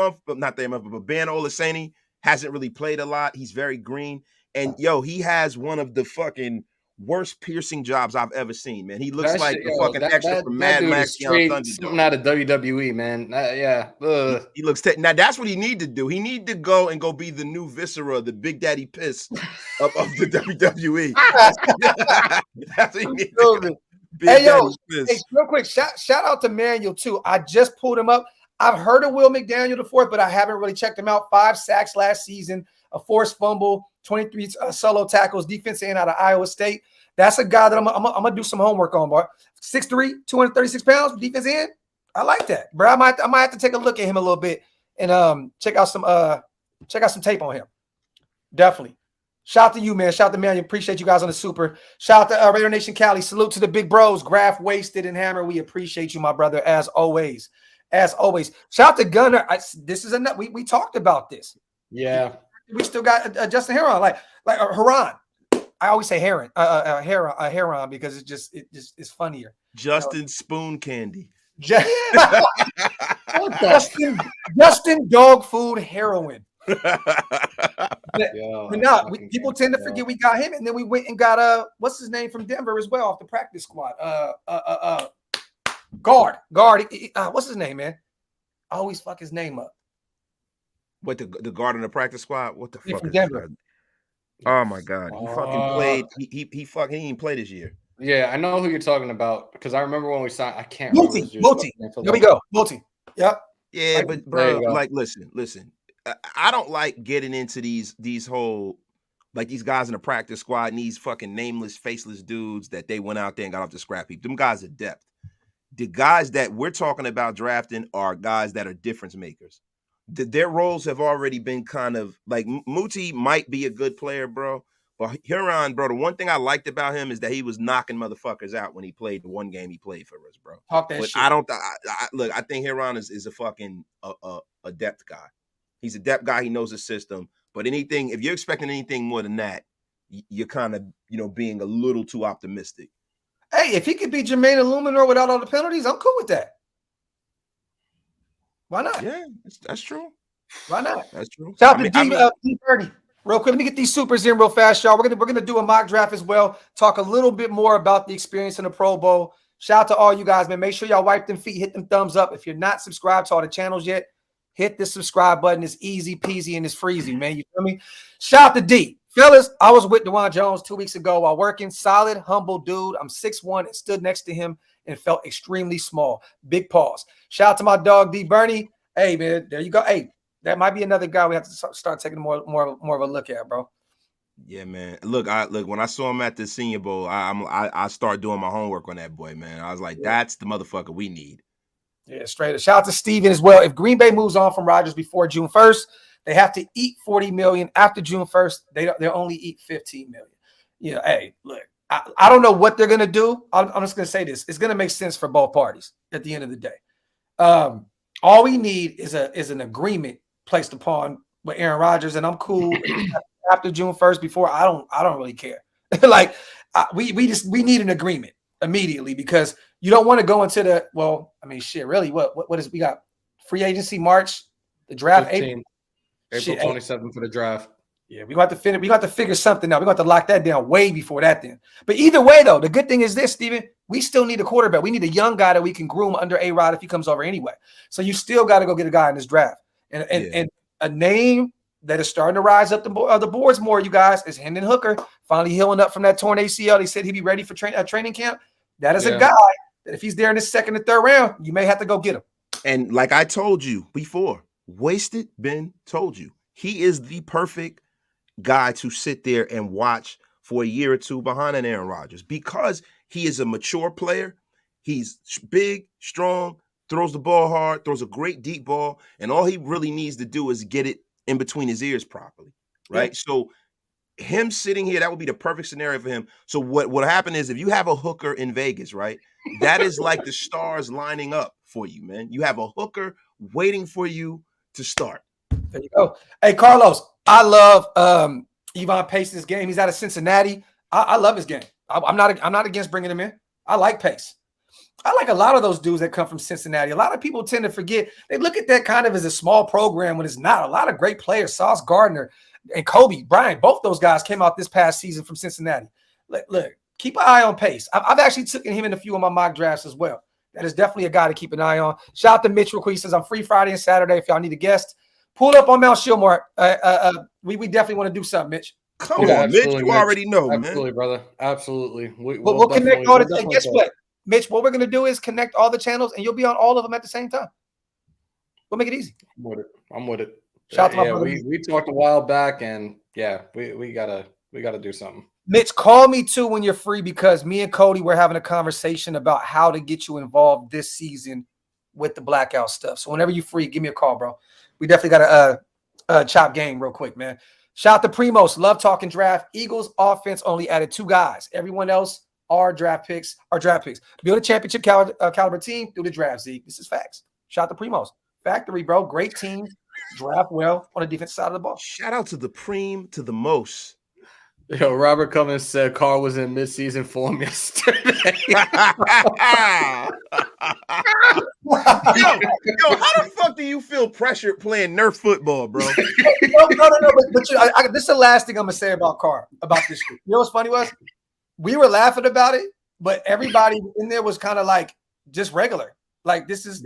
Olaseni hasn't really played a lot. He's very green. And he has one of the fucking worst piercing jobs I've ever seen, man. He looks like the fucking extra from Mad Max on Thunderdome. Something out of WWE, man. He looks now. That's what he need to do. He need to go be the new Viscera, the Big Daddy Piss of the WWE. That's what he needs to do. Hey, real quick, shout out to Manuel too. I just pulled him up. I've heard of Will McDaniel IV, but I haven't really checked him out. 5 sacks last season, a forced fumble, 23 solo tackles, defensive end out of Iowa State. That's a guy that I'm gonna do some homework on, boy. 6'3", 236 pounds, defense end. I like that, bro. I might have to take a look at him a little bit and check out some tape on him. Definitely. Shout out to you, man. Shout out to Manuel. Appreciate you guys on the super. Shout out to Raider Nation Cali. Salute to the big bros, Graphk, Wasted, and Hammer. We appreciate you, my brother, as always. As always. Shout out to Gunner. This is enough. We talked about this. Yeah. We still got Justin Heron, like Heron. I always say Heron, Heron because it's funnier. Justin Spoon Candy. Justin Dog Food Heroin. People tend to forget we got him, and then we went and got what's his name from Denver as well off the practice squad. Guard. What's his name, man? I always fuck his name up. What the guard in the practice squad? What the fuck is Denver? Oh my god, he fucking played. He didn't play this year. Yeah, I know who you're talking about because I remember when we signed. I can't. Multi. There we go. Multi. Yep. Yeah, but bro, listen. I don't like getting into these whole like these guys in the practice squad and these fucking nameless, faceless dudes that they went out there and got off the scrap heap. Them guys are depth. The guys that we're talking about drafting are guys that are difference makers. Their roles have already been kind of like Muti might be a good player, bro. But Huron, bro, the one thing I liked about him is that he was knocking motherfuckers out when he played the one game he played for us, bro. Talk that shit. I think Huron is a fucking a depth guy. He's a depth guy. He knows the system. But if you're expecting anything more than that, you're kind of, being a little too optimistic. Hey, if he could be Jermaine Illuminor without all the penalties, I'm cool with that. Why not? Yeah, that's true. Why not? That's true. Shout out to D Bernie. Real quick, let me get these supers in real fast, y'all. We're gonna do a mock draft as well. Talk a little bit more about the experience in the Pro Bowl. Shout out to all you guys, man. Make sure y'all wipe them feet, hit them thumbs up. If you're not subscribed to all the channels yet, hit the subscribe button. It's easy peasy and it's freezy, man. You feel me? Shout out to D. Fellas, I was with DeJuan Jones 2 weeks ago while working. Solid, humble dude. I'm 6'1" and stood next to him and felt extremely small. Big pause. Shout out to my dog, D Bernie. Hey, man, there you go. Hey, that might be another guy we have to start taking more of a look at, bro. Yeah, man. Look, when I saw him at the Senior Bowl, I started doing my homework on that boy, man. I was like, that's the motherfucker we need. Yeah, straight up. Shout out to Steven as well. If Green Bay moves on from Rodgers before June 1st, they have to eat $40 million. After June 1st, they'll only eat $15 million. You know, hey, look, I don't know what they're gonna do. I'm just gonna say this: it's gonna make sense for both parties at the end of the day. All we need is an agreement placed upon with Aaron Rodgers, and I'm cool after June 1st. Before I don't really care. Like we need an agreement immediately, because you don't want to go into the, well, I mean, shit, really, what is, we got free agency March, the draft 15, April 27th for the draft. Yeah, we got to finish. We got to figure something out. We got to lock that down way before that then. But either way, though, the good thing is this, Steven, we still need a quarterback. We need a young guy that we can groom under A-Rod if he comes over anyway. So you still got to go get a guy in this draft. And a name that is starting to rise up the boards more, you guys, is Hendon Hooker, finally healing up from that torn ACL. They said he'd be ready for training camp. That is a guy that if he's there in the second and third round, you may have to go get him. And like I told you before, Wasted Ben told you, he is the perfect guy to sit there and watch for a year or two behind an Aaron Rodgers, because he is a mature player. He's big, strong, throws the ball hard, throws a great deep ball, and all he really needs to do is get it in between his ears properly, right? Yeah. So him sitting here, that would be the perfect scenario for him. So what happened is, if you have a hooker in Vegas, right, that is like the stars lining up for you, man. You have a hooker waiting for you to start. There you go. Hey, Carlos, I love Yvonne Pace's game. He's out of Cincinnati. I love his game. I'm not against bringing him in. I like Pace. I like a lot of those dudes that come from Cincinnati. A lot of people tend to forget. They look at that kind of as a small program when it's not. A lot of great players, Sauce Gardner and Kobe Bryant, both those guys came out this past season from Cincinnati. Look, keep an eye on Pace. I've actually taken him in a few of my mock drafts as well. That is definitely a guy to keep an eye on. Shout out to Mitchell real quick. He says, I'm free Friday and Saturday if y'all need a guest. Pull up on Mount Shillmore. We definitely want to do something, Mitch. Come on, Mitch. You already know, absolutely, man. Brother. Absolutely. We'll connect all the. And guess what, Mitch? What we're going to do is connect all the channels, and you'll be on all of them at the same time. We'll make it easy. I'm with it. Shout out to my brother. We talked a while back, and we gotta do something. Mitch, call me too when you're free, because me and Cody were having a conversation about how to get you involved this season with the blackout stuff. So whenever you're free, give me a call, bro. We definitely got a chop game real quick, man. Shout out to Primos. Love talking draft. Eagles offense only added 2 guys. Everyone else are draft picks. Build a championship caliber team. Do the draft, Zeke. This is facts. Shout out to Primos. Factory, bro. Great team. Draft well on the defensive side of the ball. Shout out to the Preem, to the most. Yo, Robert Cummins said Carr was in midseason form yesterday. yo, how the fuck do you feel pressured playing Nerf football, bro? No. But this is the last thing I'm gonna say about Carr, about this shit. You know what's funny was, we were laughing about it, but everybody in there was kind of like just regular. Like this is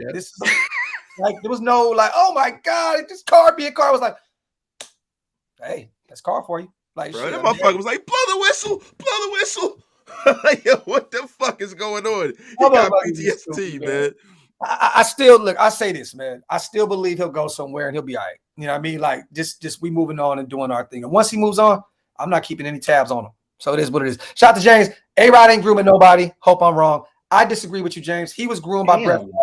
like, there was no like, oh my god, it's just Carr being Carr. Was like, hey, that's Carr for you. Like, bro, that motherfucker was like, blow the whistle. Like, yo, what the fuck is going on? He got PTSD, man. I still look. I say this, man. I still believe he'll go somewhere and he'll be all right. You know what I mean? Like, just we moving on and doing our thing. And once he moves on, I'm not keeping any tabs on him. So it is what it is. Shout out to James. A-Rod ain't grooming nobody. Hope I'm wrong. I disagree with you, James. He was groomed by Brett. You know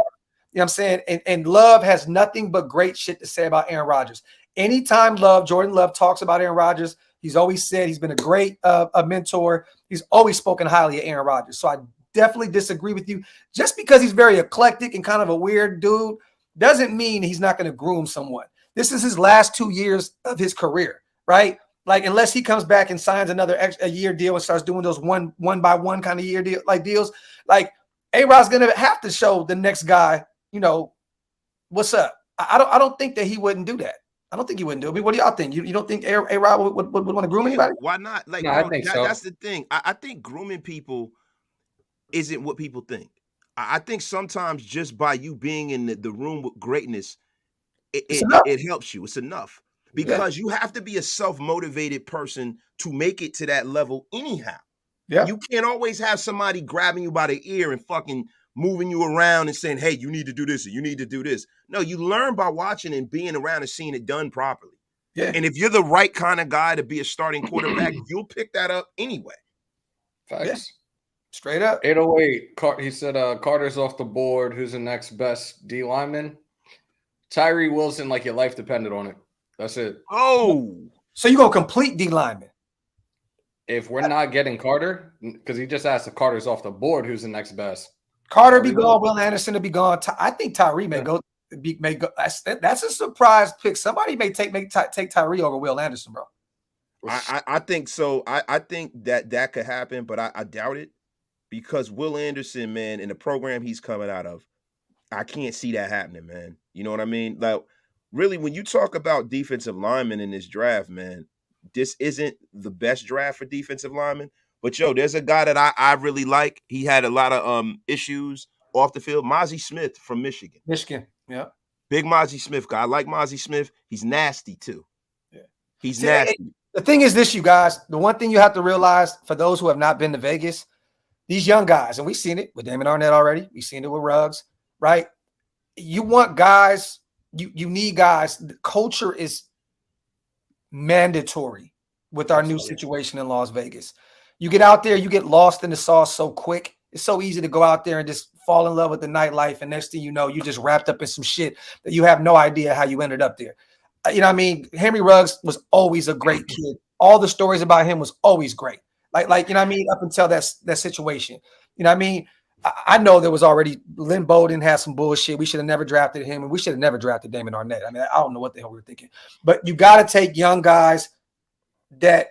what I'm saying? And Love has nothing but great shit to say about Aaron Rodgers. Anytime Jordan Love talks about Aaron Rodgers, he's always said he's been a great a mentor. He's always spoken highly of Aaron Rodgers. So I definitely disagree with you. Just because he's very eclectic and kind of a weird dude doesn't mean he's not going to groom someone. This is his last 2 years of his career, right? Like, unless he comes back and signs another a year deal and starts doing those one by one kind of year deals, like A-Rod's going to have to show the next guy, you know, what's up. I don't think that he wouldn't do that. I don't think he wouldn't do it. I mean, what do y'all think? You don't think A-Rod would want to groom anybody? Why not? Like, no, bro, I think so. That's the thing. I think grooming people isn't what people think. I think sometimes just by you being in the room with greatness, it helps you. It's enough. Because you have to be a self-motivated person to make it to that level anyhow. Yeah. You can't always have somebody grabbing you by the ear and fucking moving you around and saying, hey, you need to do this or you need to do this. No, you learn by watching and being around and seeing it done properly. Yeah. And if you're the right kind of guy to be a starting quarterback, you'll pick that up anyway. Facts. Yeah. Straight up. 808. He said Carter's off the board. Who's the next best D lineman? Tyree Wilson, like your life depended on it. That's it. Oh. So you go complete D lineman. If we're not getting Carter, because he just asked if Carter's off the board, who's the next best? Carter be gone. Will Anderson to be gone. I think Tyree may go. That's a surprise pick. Somebody may take Tyree over Will Anderson, bro. I think so. I think that could happen, but I doubt it because Will Anderson, man, in the program he's coming out of, I can't see that happening, man. You know what I mean? Like, really, when you talk about defensive linemen in this draft, man, this isn't the best draft for defensive linemen. But, yo, there's a guy that I really like. He had a lot of issues off the field. Mozzie Smith from Michigan. Yeah. Big Mozzie Smith guy. I like Mozzie Smith. He's nasty, too. Yeah. He's nasty. The thing is this, you guys, the one thing you have to realize for those who have not been to Vegas, these young guys, and we've seen it with Damon Arnett already. We've seen it with Ruggs, right? You want guys, you need guys. The culture is mandatory with our new situation in Las Vegas. You get out there, you get lost in the sauce so quick. It's so easy to go out there and just fall in love with the nightlife. And next thing you know, you just wrapped up in some shit that you have no idea how you ended up there. You know what I mean? Henry Ruggs was always a great kid. All the stories about him was always great. Like you know what I mean? Up until that situation. You know what I mean? I know there was already Lynn Bowden had some bullshit. We should have never drafted him, and we should have never drafted Damon Arnett. I mean, I don't know what the hell we were thinking. But you got to take young guys that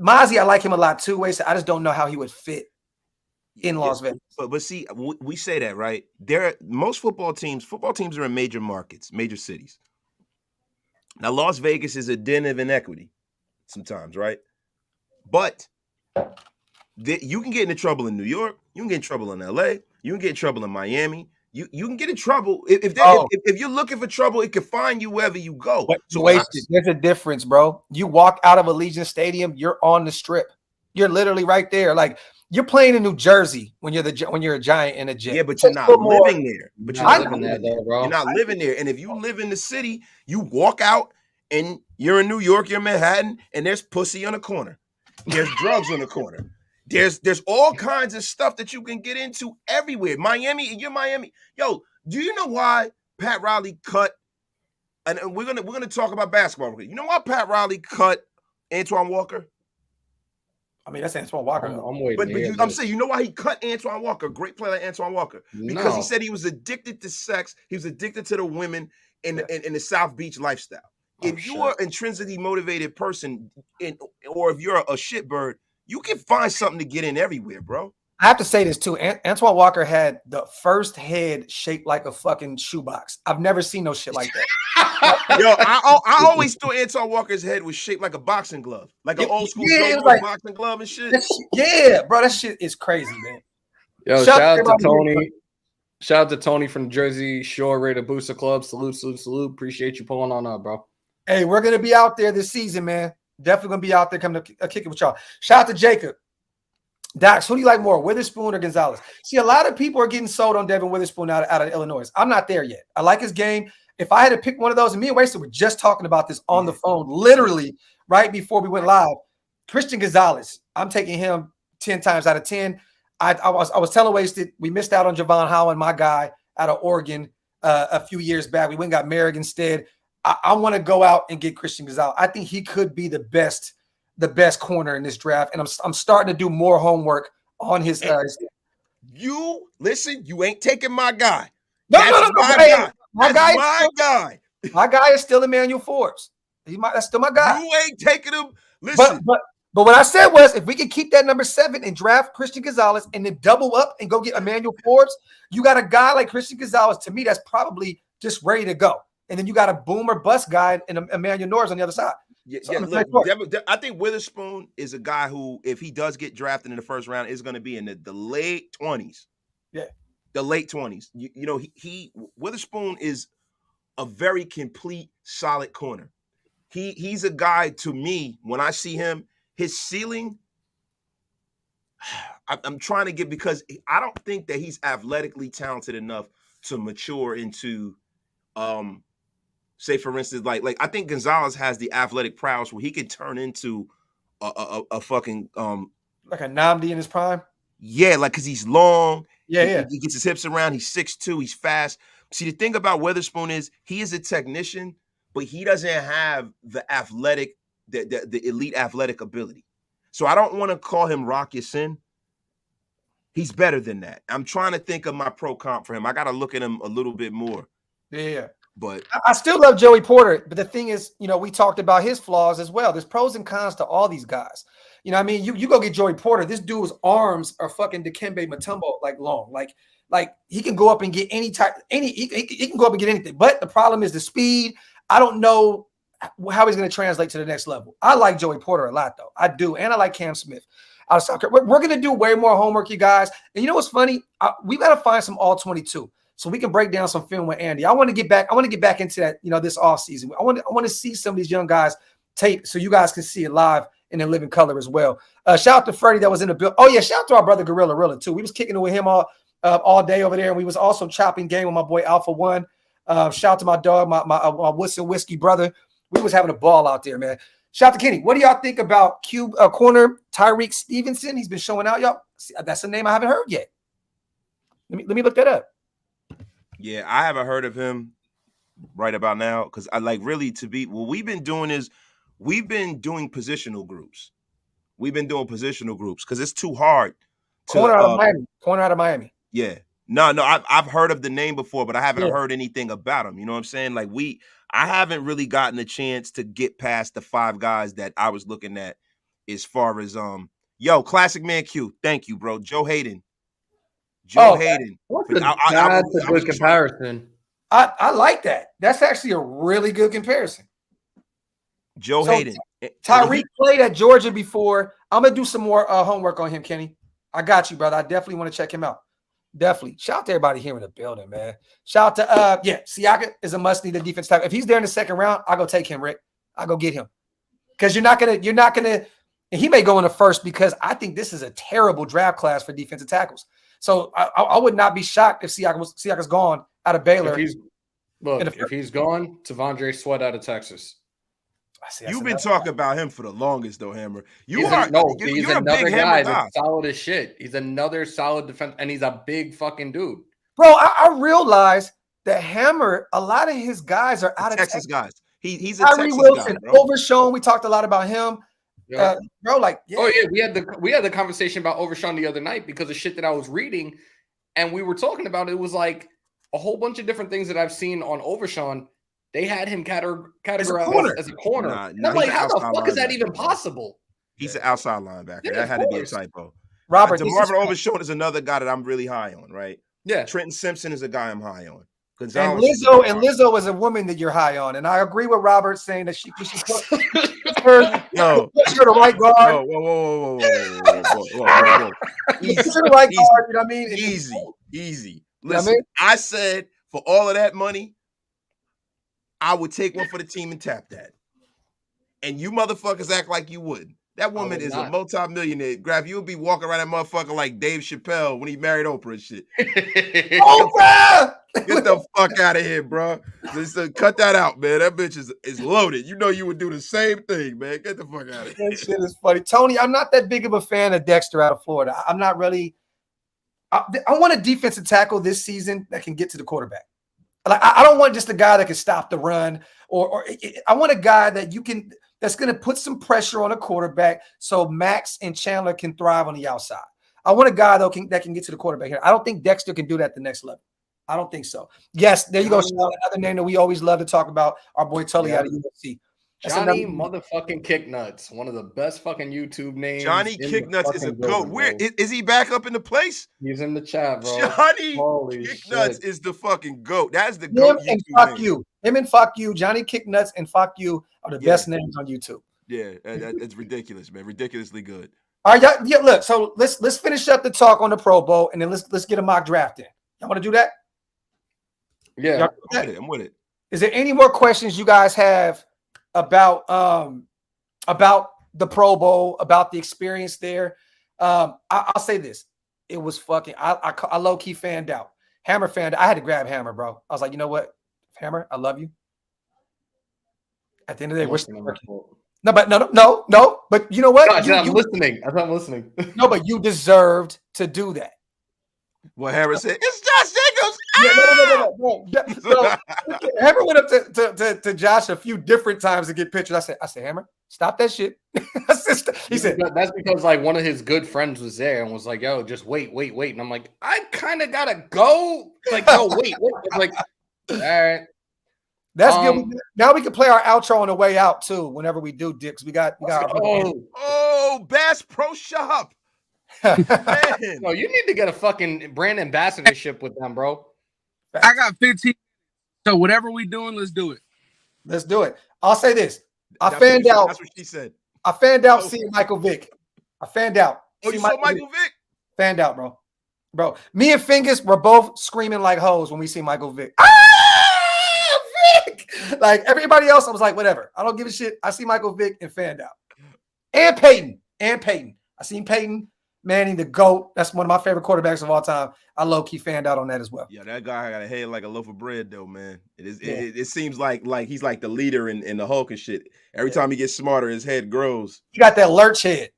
Mozzie, I like him a lot too. So I just don't know how he would fit in Las Vegas. But see, we say that, right? Most football teams are in major markets, major cities. Now, Las Vegas is a den of inequity sometimes, right? But you can get into trouble in New York. You can get in trouble in LA. You can get in trouble in Miami. You can get in trouble. If you're looking for trouble, it can find you wherever you go. So there's a difference, bro. You walk out of Allegiant Stadium, you're on the strip. You're literally right there. Like, you're playing in New Jersey when you're a Giant in a Jet. Yeah, but you're not living there. But you're not living there, bro. You're not living there. And if you live in the city, you walk out and you're in New York, you're in Manhattan, and there's pussy on the corner. There's drugs on the corner. There's all kinds of stuff that you can get into everywhere. Miami, you're Miami. Yo, do you know why Pat Riley cut? And we're gonna talk about basketball. You know why Pat Riley cut Antoine Walker? I mean, that's Antoine Walker. I'm waiting. But I'm saying, you know why he cut Antoine Walker? Great player like Antoine Walker. Because he said he was addicted to sex. He was addicted to the women in the South Beach lifestyle. If you are an intrinsically motivated person, or if you're a shitbird, you can find something to get in everywhere, bro. I have to say this too. Antoine Walker had the first head shaped like a fucking shoebox. I've never seen no shit like that. Yo, I always thought Antoine Walker's head was shaped like a boxing glove, like an old school boxing glove and shit. Yeah, bro, that shit is crazy, man. Yo, shout out to Tony. Shout out to Tony from Jersey Shore Raider Booster Club. Salute. Appreciate you pulling on up, bro. Hey, we're gonna be out there this season, man. Definitely gonna be out there coming to kick it with y'all. Shout out to Jacob. Dax, who do you like more, Witherspoon or Gonzalez? See, a lot of people are getting sold on Devin Witherspoon out of Illinois. I'm not there yet. I like his game. If I had to pick one of those, and me and Wasted were just talking about this on the phone, literally right before we went live. Christian Gonzalez, I'm taking him 10 times out of 10. I was telling Wasted, we missed out on Javon Howland, my guy, out of Oregon a few years back. We went and got Merrick instead. I want to go out and get Christian Gonzalez. I think he could be the best corner in this draft, and I'm starting to do more homework on his. You listen. You ain't taking my guy. No, My guy. My guy is still Emmanuel Forbes. That's still my guy. You ain't taking him. Listen, but what I said was, if we can keep that number 7 and draft Christian Gonzalez, and then double up and go get Emmanuel Forbes, you got a guy like Christian Gonzalez. To me, that's probably just ready to go. And then you got a boom or bust guy and Emmanuel Norris on the other side. Look, I think Witherspoon is a guy who, if he does get drafted in the first round, is going to be in the late 20s. Yeah, the late 20s. You know, he Witherspoon is a very complete, solid corner. He's a guy, to me, when I see him, his ceiling I'm trying to get, because I don't think that he's athletically talented enough to mature into, say for instance, like I think Gonzalez has the athletic prowess where he can turn into a fucking like a Namdi in his prime. Yeah, like because he's long. Yeah, he gets his hips around. He's 6'2". He's fast. See, the thing about Witherspoon is he is a technician, but he doesn't have the athletic, the elite athletic ability. So I don't want to call him Rock Ya-Sin. He's better than that. I'm trying to think of my pro comp for him. I got to look at him a little bit more. Yeah. But I still love Joey Porter. But the thing is, we talked about his flaws as well. There's pros and cons to all these guys. You know what I mean? You go get Joey Porter. This dude's arms are fucking Dikembe Mutombo like long. Like he can go up and get he can go up and get anything. But the problem is the speed. I don't know how he's going to translate to the next level. I like Joey Porter a lot, though. I do. And I like Cam Smith out of South Carolina. We're going to do way more homework, you guys. And you know what's funny? We got to find some all-22 so we can break down some film with Andy. I want to get back into that, this offseason. I want to see some of these young guys tape so you guys can see it live in their living color as well. Shout out to Freddie that was in the build. Oh, yeah, shout out to our brother Gorilla Rilla, too. We was kicking it with him all day over there, and we was also chopping game with my boy Alpha One. Shout out to my dog, my Woodson Whiskey brother. We was having a ball out there, man. Shout out to Kenny. What do y'all think about corner Tyreek Stevenson? He's been showing out, y'all. See, that's a name I haven't heard yet. Let me look that up. Yeah, I haven't heard of him right about now because I like really to be. What we've been doing is we've been doing positional groups. We've been doing positional groups because it's too hard. Corner out of Miami. Yeah. No, I've heard of the name before, but I haven't heard anything about him. You know what I'm saying? Like I haven't really gotten a chance to get past the 5 guys that I was looking at as far as Classic Man Q. Thank you, bro. Joe Hayden. Hayden. That's a good comparison. I like that. That's actually a really good comparison. Joe Hayden. Tyreek played at Georgia before. I'm gonna do some more homework on him, Kenny. I got you, brother. I definitely want to check him out. Definitely. Shout out to everybody here in the building, man. Shout out to Siaka is a must-need the defense tackle. If he's there in the second round, I'll go take him, Rick. I'll go get him. Because you're not gonna, and he may go in the first because I think this is a terrible draft class for defensive tackles. So I would not be shocked if Siaka's gone out of Baylor. If he's gone, T'Vondre Sweat out of Texas. You've been talking about him for the longest, though, Hammer. He's another guy that's solid as shit. He's another solid defense, and he's a big fucking dude. Bro, I realize that Hammer, a lot of his guys are out of Texas guys. He's a Tyree Texas Wilson, guy, bro. Overshown. We talked a lot about him. Yeah. Bro, we had the conversation about Overshown the other night because of shit that I was reading, and we were talking about it was like a whole bunch of different things that I've seen on Overshown. They had him categorized as a corner. And I'm like, how the fuck is that even possible? He's an outside linebacker. Yeah, that had to be a typo. Robert, DeMarvin Overshown is another guy that I'm really high on, right? Yeah. Trenton Simpson is a guy I'm high on. And Lizzo is a woman that you're high on. And I agree with Robert saying that she put her the right guard. Whoa. Easy. The right guard, you know what I mean? Easy. Listen, I said for all of that money, I would take one for the team and tap that. And you motherfuckers act like you wouldn't. That woman is a multi-millionaire. Graphk, you'll be walking around that motherfucker like Dave Chappelle when he married Oprah and shit. Oprah! Get the fuck out of here, bro. Just cut that out, man. That bitch is loaded. You know you would do the same thing, man. Get the fuck out of here. That shit is funny. Tony, I'm not that big of a fan of Dexter out of Florida. I'm not really. I want a defensive tackle this season that can get to the quarterback. Like I don't want just a guy that can stop the run, or I want a guy that's going to put some pressure on a quarterback so Max and Chandler can thrive on the outside. I want a guy though that can get to the quarterback here. I don't think Dexter can do that at the next level. I don't think so. Yes, there you go. Another name that we always love to talk about. Our boy Tully out of UFC. Johnny motherfucking Kicknuts, one of the best fucking YouTube names. Johnny Kicknuts is a goat. Where is he back up in the place? He's in the chat, bro. Johnny Kicknuts is the fucking goat. That's the goat. Him and fuck you. Johnny Kicknuts and fuck you are the best names on YouTube. Yeah, it's ridiculous, man. Ridiculously good. All right, yeah. Look, so let's finish up the talk on the Pro Bowl, and then let's get a mock draft in. Y'all want to do that? Yeah, I'm with it. Is there any more questions you guys have about the Pro Bowl, about the experience there? I'll say this. It was fucking, I low-key fanned out. Hammer fanned out. I had to grab Hammer, bro. I was like, you know what? Hammer, I love you. At the end of the day, we're still working. No, but no. But you know what? I'm listening. I'm listening. No, but you deserved to do that. What Hammer said, it's Josh Jacobs. No. Hammer went up to Josh a few different times to get pictures. I said, Hammer, stop that shit. He said that's because like one of his good friends was there and was like, yo, just wait. And I'm like, I kind of gotta go. Like, no, wait. It's like, all right. That's good. Now we can play our outro on the way out too. Whenever we do, Dicks, we got. Bass Pro Shop. Man. No, you need to get a fucking brand ambassadorship with them, bro. I got 15. So whatever we doing, let's do it. Let's do it. I'll say this. I fanned out. That's what she said. I fanned out seeing Michael Vick. I fanned out. Oh, you saw Michael Vick? Fanned out, bro. Bro, me and Fingers were both screaming like hoes when we see Michael Vick. Vick! Like everybody else, I was like, whatever. I don't give a shit. I see Michael Vick and fanned out. And Peyton. I seen Peyton Manning, the GOAT. That's one of my favorite quarterbacks of all time. I low-key fanned out on that as well. Yeah, that guy got a head like a loaf of bread, though, man. It seems like he's like the leader in the Hulk and shit. Every time he gets smarter, his head grows. He got that lurch head.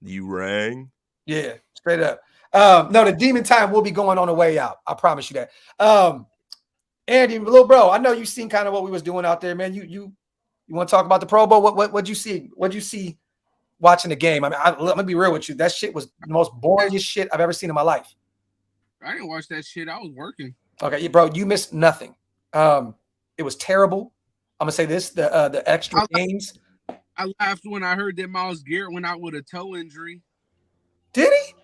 You rang? Yeah, straight up. No, the demon time will be going on the way out. I promise you that. Andy, little bro, I know you've seen kind of what we was doing out there, man. You want to talk about the Pro Bowl? What'd you see? What'd you see watching the game? I mean, let me be real with you. That shit was the most boringest shit I've ever seen in my life. I didn't watch that shit. I was working. Okay, bro, you missed nothing. It was terrible. I'm gonna say this: the extra games. I laughed when I heard that Myles Garrett went out with a toe injury. Did he?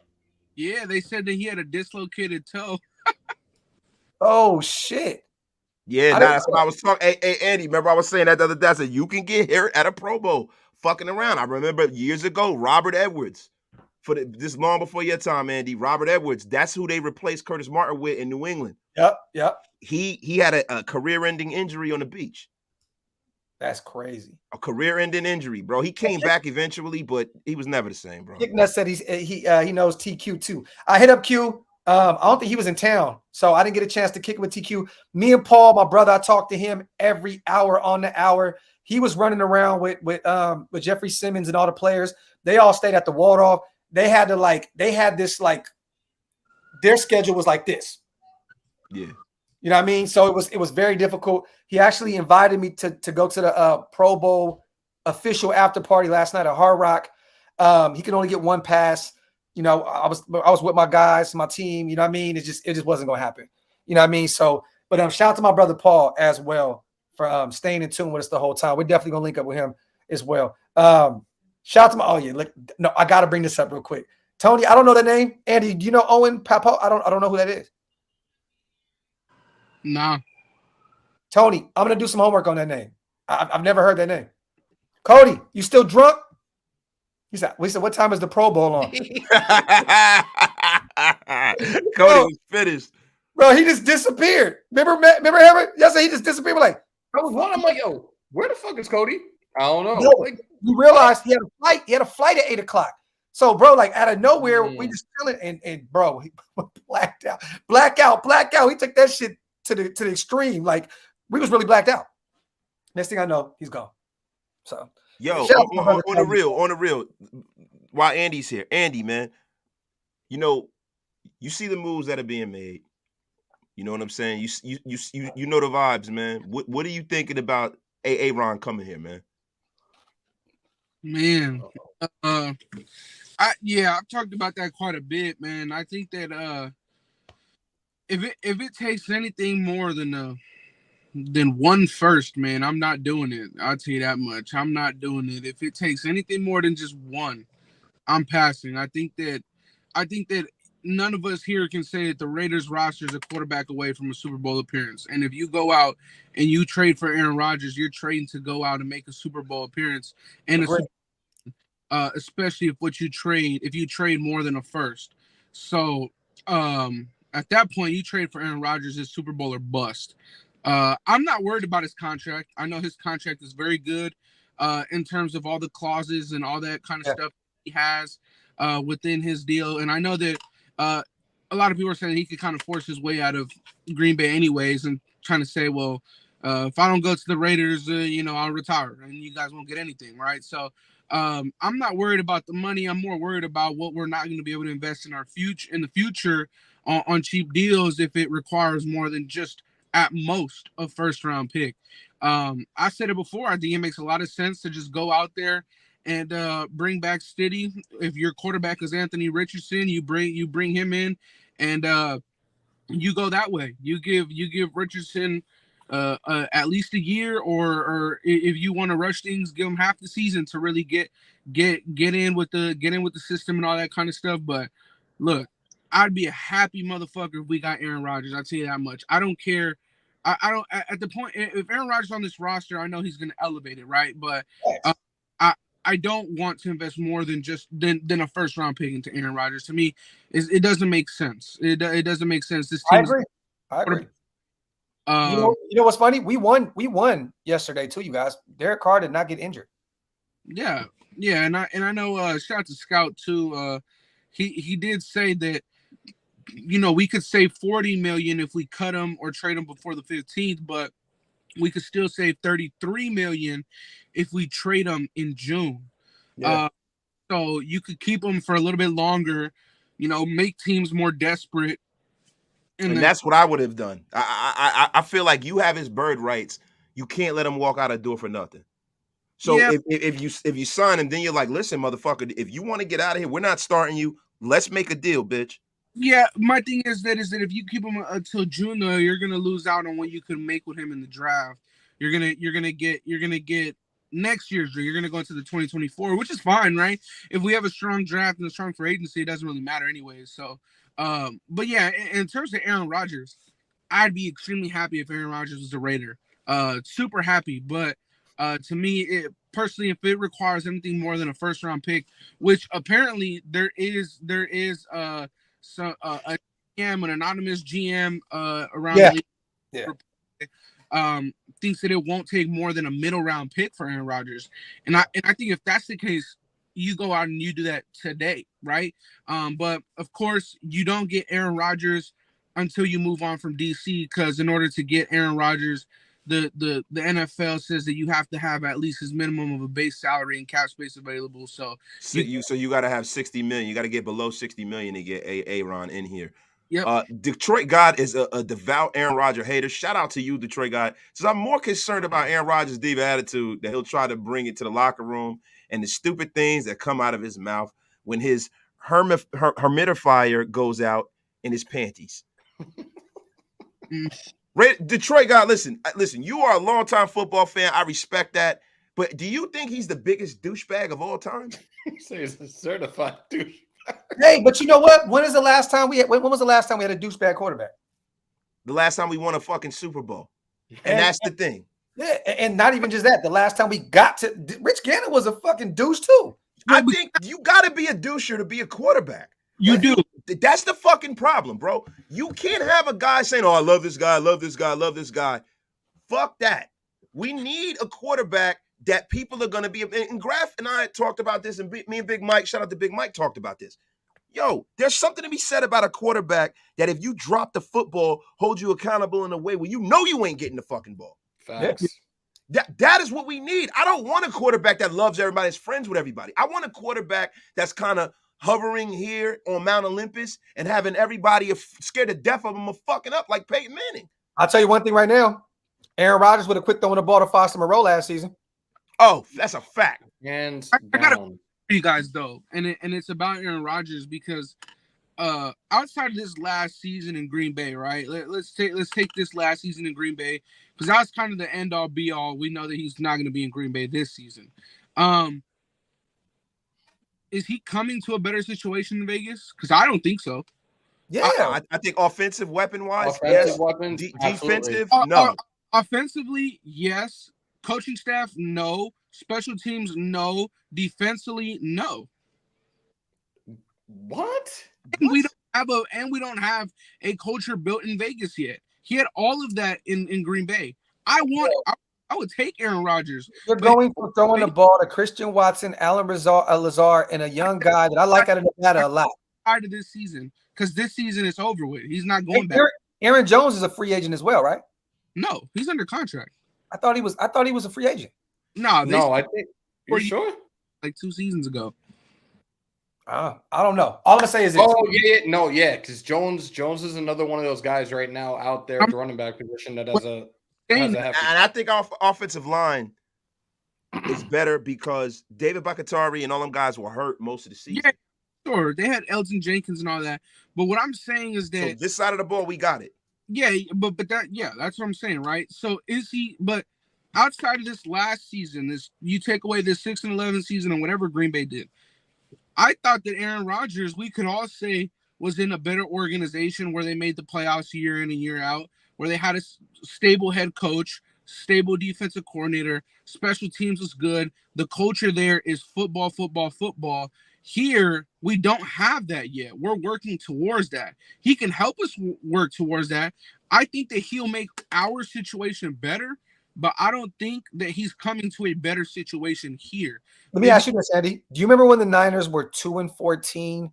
Yeah, they said that he had a dislocated toe. Oh shit! Yeah, that's what I was talking. Hey, Andy, remember I was saying that the other day? I said you can get hurt at a Pro Bowl fucking around. I remember years ago, Robert Edwards. This long before your time, Andy, Robert Edwards. That's who they replaced Curtis Martin with in New England. Yep. He had a career-ending injury on the beach. That's crazy. A career-ending injury, bro. He came back eventually, but he was never the same, bro. Nick said he knows TQ too. I hit up Q. I don't think he was in town, so I didn't get a chance to kick it with TQ. Me and Paul, my brother, I talked to him every hour on the hour. He was running around with Jeffrey Simmons and all the players. They all stayed at the Waldorf. They had their schedule was like this. Yeah. You know what I mean? So it was very difficult. He actually invited me to go to the Pro Bowl official after party last night at Hard Rock. He could only get one pass. You know, I was with my guys, my team. You know what I mean? It just wasn't gonna happen. You know what I mean? So, but shout out to my brother Paul as well for staying in tune with us the whole time. We're definitely gonna link up with him as well. Shout out to I gotta bring this up real quick. Tony, I don't know that name. Andy, do you know Owen Papo? I don't know who that is. Nah. Tony, I'm gonna do some homework on that name. I've never heard that name. Cody, you still drunk? We said, what time is the Pro Bowl on? Cody was finished. Bro, he just disappeared. Remember Hammer? Yesterday he just disappeared. We're like, I was wondering, I'm like, yo, where the fuck is Cody? I don't know. No, you realized he had a flight. He had a flight at 8:00. So, bro, like out of nowhere, we just chilling and bro, he blacked out. He took that shit to the extreme. Like we was really blacked out. Next thing I know, he's gone. So yo, on the real, while Andy's here, Andy, man, you know, you see the moves that are being made. You know what I'm saying? You know the vibes, man. What are you thinking about Aaron coming here, man? Man, I've talked about that quite a bit, man. I think that if it takes anything more than one first, man, I'm not doing it. I'll tell you that much. I'm not doing it. If it takes anything more than just one, I'm passing. I think that none of us here can say that the Raiders roster is a quarterback away from a Super Bowl appearance. And if you go out and you trade for Aaron Rodgers, you're trading to go out and make a Super Bowl appearance, and especially if you trade more than a first. So at that point, you trade for Aaron Rodgers, is Super Bowl or bust. I'm not worried about his contract. I know his contract is very good in terms of all the clauses and all that kind of stuff he has. within his deal. And I know that a lot of people are saying he could kind of force his way out of Green Bay anyways, and trying to say, well, if I don't go to the Raiders, I'll retire and you guys won't get anything, right? So I'm not worried about the money. I'm more worried about what we're not going to be able to invest in the future on cheap deals if it requires more than just at most a first round pick. I said it before. I think it makes a lot of sense to just go out there and bring back Stiddy. If your quarterback is Anthony Richardson, you bring him in, and you go that way. You give Richardson at least a year, or if you want to rush things, give him half the season to really get in with the system and all that kind of stuff. But look, I'd be a happy motherfucker if we got Aaron Rodgers. I'll tell you that much. I don't care. I don't at the point if Aaron Rodgers on this roster, I know he's going to elevate it, right? But I don't want to invest more than a first round pick into Aaron Rodgers. To me, it doesn't make sense. It doesn't make sense. This team. I agree. You know what's funny? We won yesterday too, you guys. Derek Carr did not get injured. Yeah, and I know. Shout out to Scout too. He did say that we could save $40 million if we cut him or trade him before the 15th, but we could still save $33 million if we trade him in June. Yeah. So you could keep him for a little bit longer, make teams more desperate. And that's what I would have done. I feel like you have his bird rights. You can't let him walk out a door for nothing. So yeah. if you sign him, then you're like, listen, motherfucker, if you want to get out of here, we're not starting you. Let's make a deal, bitch. Yeah, my thing is that if you keep him until June, though, you're gonna lose out on what you could make with him in the draft. You're gonna get next year's. You're gonna go into the 2024, which is fine, right? If we have a strong draft and a strong free agency, it doesn't really matter anyways. So, but yeah, in terms of Aaron Rodgers, I'd be extremely happy if Aaron Rodgers was a Raider. Super happy, but to me, personally, if it requires anything more than a first round pick, which apparently there is a GM, an anonymous GM around the league, thinks that it won't take more than a middle round pick for Aaron Rodgers, and I think if that's the case, you go out and you do that today, right? But of course, you don't get Aaron Rodgers until you move on from DC, because in order to get Aaron Rodgers, the NFL says that you have to have at least his minimum of a base salary and cap space available. So you got to have 60 million. You got to get below 60 million to get Aaron in here. Yep. Detroit God is a devout Aaron Rodgers hater. Shout out to you, Detroit God. So I'm more concerned about Aaron Rodgers' diva attitude, that he'll try to bring it to the locker room, and the stupid things that come out of his mouth when his humidifier goes out in his panties. Detroit God, listen, you are a longtime football fan. I respect that. But do you think he's the biggest douchebag of all time? So he's a certified douchebag. Hey, but you know what? When was the last time we had a douchebag quarterback? The last time we won a fucking Super Bowl. And that's the thing. Yeah, and not even just that. The last time we got to Rich Gannon was a fucking douche too. I think you got to be a doucher to be a quarterback. You do. That's the fucking problem, bro. You can't have a guy saying, "Oh, I love this guy, I love this guy, I love this guy." Fuck that. We need a quarterback that people are going to be. And Graphk and I talked about this, and me and Big Mike, shout out to Big Mike, talked about this. Yo, there's something to be said about a quarterback that if you drop the football, hold you accountable in a way where you know you ain't getting the fucking ball. Facts. That is what we need. I don't want a quarterback that loves everybody, is friends with everybody. I want a quarterback that's kind of hovering here on Mount Olympus and having everybody scared to death of him of fucking up like Peyton Manning. I'll tell you one thing right now. Aaron Rodgers would have quit throwing the ball to Foster Moreau last season. Oh, that's a fact. Hands I got down. to you guys, though, and it's about Aaron Rodgers because outside of this last season in Green Bay, right? Let's take this last season in Green Bay, because that was kind of the end-all, be-all. We know that he's not going to be in Green Bay this season. Is he coming to a better situation in Vegas? Because I don't think so. Yeah. I think offensive weapon-wise, Offensive weapons, defensive, absolutely. no. Offensively, yes. Coaching staff, no. Special teams, no. Defensively, no. What? And we don't have a culture built in Vegas yet. He had all of that in Green Bay. I I would take Aaron Rodgers. You're going for throwing the ball to Christian Watson, Alan Lazar, and a young guy that I like out of Nevada a lot. Tired of this season because this season is over with. He's not going back. Aaron Jones is a free agent as well, right? No, he's under contract. I thought he was a free agent. No, I think. You sure? Like 2 seasons ago. I don't know. All I'm gonna say is this. Because Jones is another one of those guys right now out there at the running back position that has a. And I think our offensive line is better because David Bakatari and all them guys were hurt most of the season. Yeah, sure. They had Elton Jenkins and all that. But what I'm saying is that so this side of the ball, we got it. Yeah, but that's what I'm saying, right? So but outside of this last season, you take away this 6-11 season and whatever Green Bay did, I thought that Aaron Rodgers, we could all say, was in a better organization where they made the playoffs year in and year out, where they had a stable head coach, stable defensive coordinator, special teams was good. The culture there is football, football, football. Here, we don't have that yet. We're working towards that. He can help us work towards that. I think that he'll make our situation better, but I don't think that he's coming to a better situation here. Let me ask you this, Andy. Do you remember when the Niners were 2-14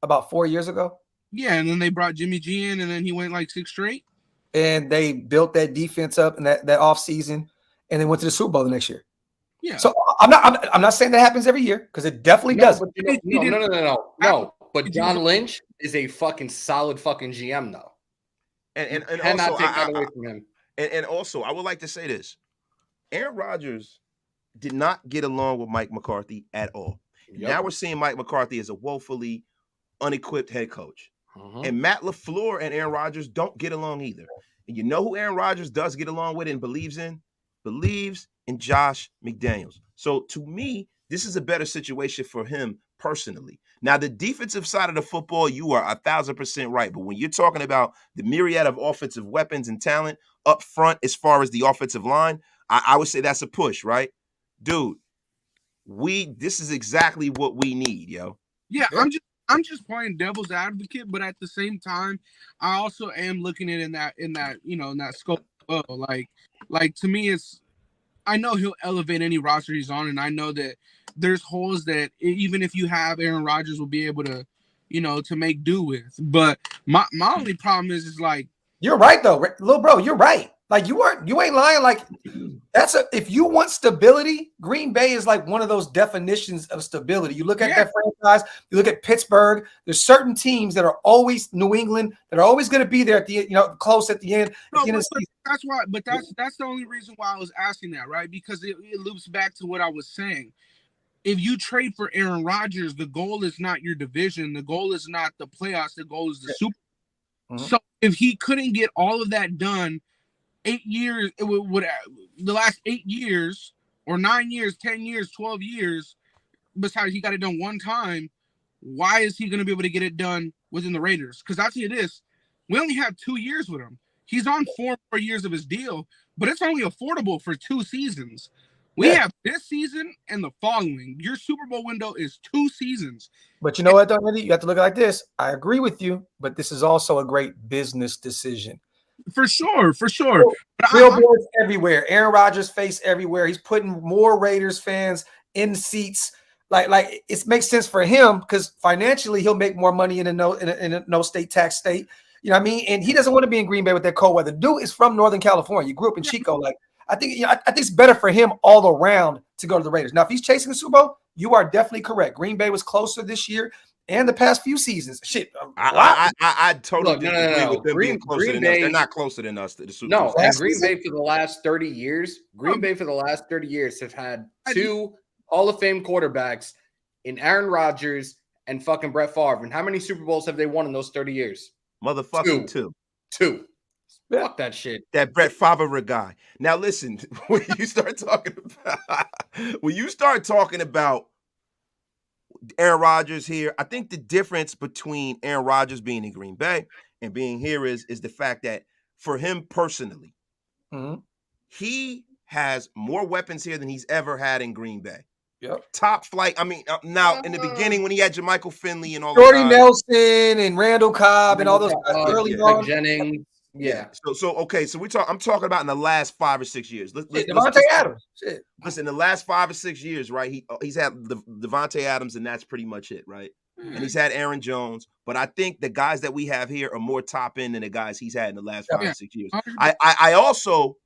about 4 years ago? Yeah, and then they brought Jimmy G in, and then he went like 6 straight. And they built that defense up in that offseason, and then went to the Super Bowl the next year. Yeah. So I'm not saying that happens every year because it definitely does. No. But John Lynch is a fucking solid fucking GM though. And cannot also, take that away from him. And also, I would like to say this: Aaron Rodgers did not get along with Mike McCarthy at all. Yep. Now we're seeing Mike McCarthy as a woefully unequipped head coach. And Matt LaFleur and Aaron Rodgers don't get along either. And you know who Aaron Rodgers does get along with and believes in? Believes in Josh McDaniels. So to me, this is a better situation for him personally. Now, the defensive side of the football, you are 1,000% right. But when you're talking about the myriad of offensive weapons and talent up front as far as the offensive line, I would say that's a push, right? Dude, this is exactly what we need, yo. Yeah, I'm just playing devil's advocate, but at the same time, I also am looking at it in that scope. Like to me, I know he'll elevate any roster he's on, and I know that there's holes that even if you have Aaron Rodgers will be able to, to make do with. But my only problem is like you're right though, little bro. You're right. Like you ain't lying. Like if you want stability, Green Bay is like one of those definitions of stability. You look at that franchise, you look at Pittsburgh. There's certain teams that are always New England that are always going to be there at the close at the end. That's why. But that's the only reason why I was asking that, right? Because it loops back to what I was saying. If you trade for Aaron Rodgers, the goal is not your division. The goal is not the playoffs. The goal is the Super Bowl. So if he couldn't get all of that done 8 years, the last 8 years or 9 years, 10 years, 12 years, besides he got it done one time, why is he going to be able to get it done within the Raiders? Because I'll tell you this, we only have 2 years with him. He's on 4 more years of his deal, but it's only affordable for 2 seasons. We have this season and the following. Your Super Bowl window is 2 seasons. But you know what, though, Andy? You have to look at it like this. I agree with you, but this is also a great business decision. For sure. Billboards everywhere. Aaron Rodgers' face everywhere. He's putting more Raiders fans in seats. Like it makes sense for him because financially he'll make more money in a no state tax state. You know what I mean? And he doesn't want to be in Green Bay with that cold weather. Dude is from Northern California. You grew up in Chico. Like I think it's better for him all around to go to the Raiders. Now, if he's chasing the Super Bowl, you are definitely correct. Green Bay was closer this year and the past few seasons. Shit. I totally disagree with them being closer than us. They're not closer than us to the Super Bowl. No, Green Bay for the last 30 years, have had 2 Hall of Fame quarterbacks in Aaron Rodgers and fucking Brett Favre. And how many Super Bowls have they won in those 30 years? Motherfucking 2. 2. Fuck that shit. That Brett Favre guy. Now listen, when you start talking about Aaron Rodgers here, I think the difference between Aaron Rodgers being in Green Bay and being here is the fact that for him personally, he has more weapons here than he's ever had in Green Bay. Yep. Top flight. I mean, now in the beginning when he had Jermichael Finley and all Jordy Nelson and Randall Cobb and all those guys early on. Jennings. Yeah. So okay. So I'm talking about in the last 5 or 6 years. Devontae Adams. Shit. Listen, the last 5 or 6 years, right? He's had Devontae Adams, and that's pretty much it, right? And he's had Aaron Jones, but I think the guys that we have here are more top end than the guys he's had in the last 5 or 6 years. I also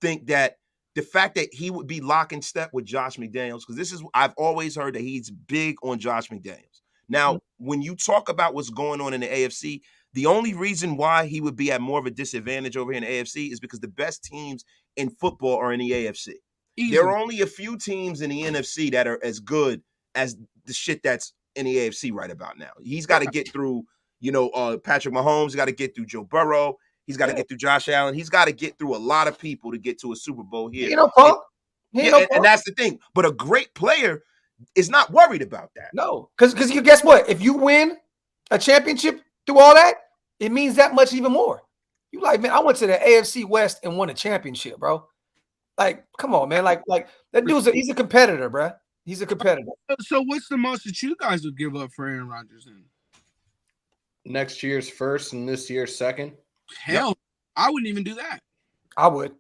think that the fact that he would be lock and step with Josh McDaniels, because I've always heard that he's big on Josh McDaniels. Now, when you talk about what's going on in the AFC, the only reason why he would be at more of a disadvantage over here in the AFC is because the best teams in football are in the AFC. Easy. There are only a few teams in the NFC that are as good as the shit that's in the AFC right about now. He's got to get through, Patrick Mahomes. He's got to get through Joe Burrow. He's got to get through Josh Allen. He's got to get through a lot of people to get to a Super Bowl here. And that's the thing. But a great player is not worried about that. No, because you guess what? If you win a championship through all that, it means that much even more. You like, man, I went to the AFC West and won a championship, bro. Like, come on, man. Like that dude's he's a competitor, bro. He's a competitor. So what's the most that you guys would give up for Aaron Rodgers then? Next year's first and this year's second. Hell, I wouldn't even do that. I would.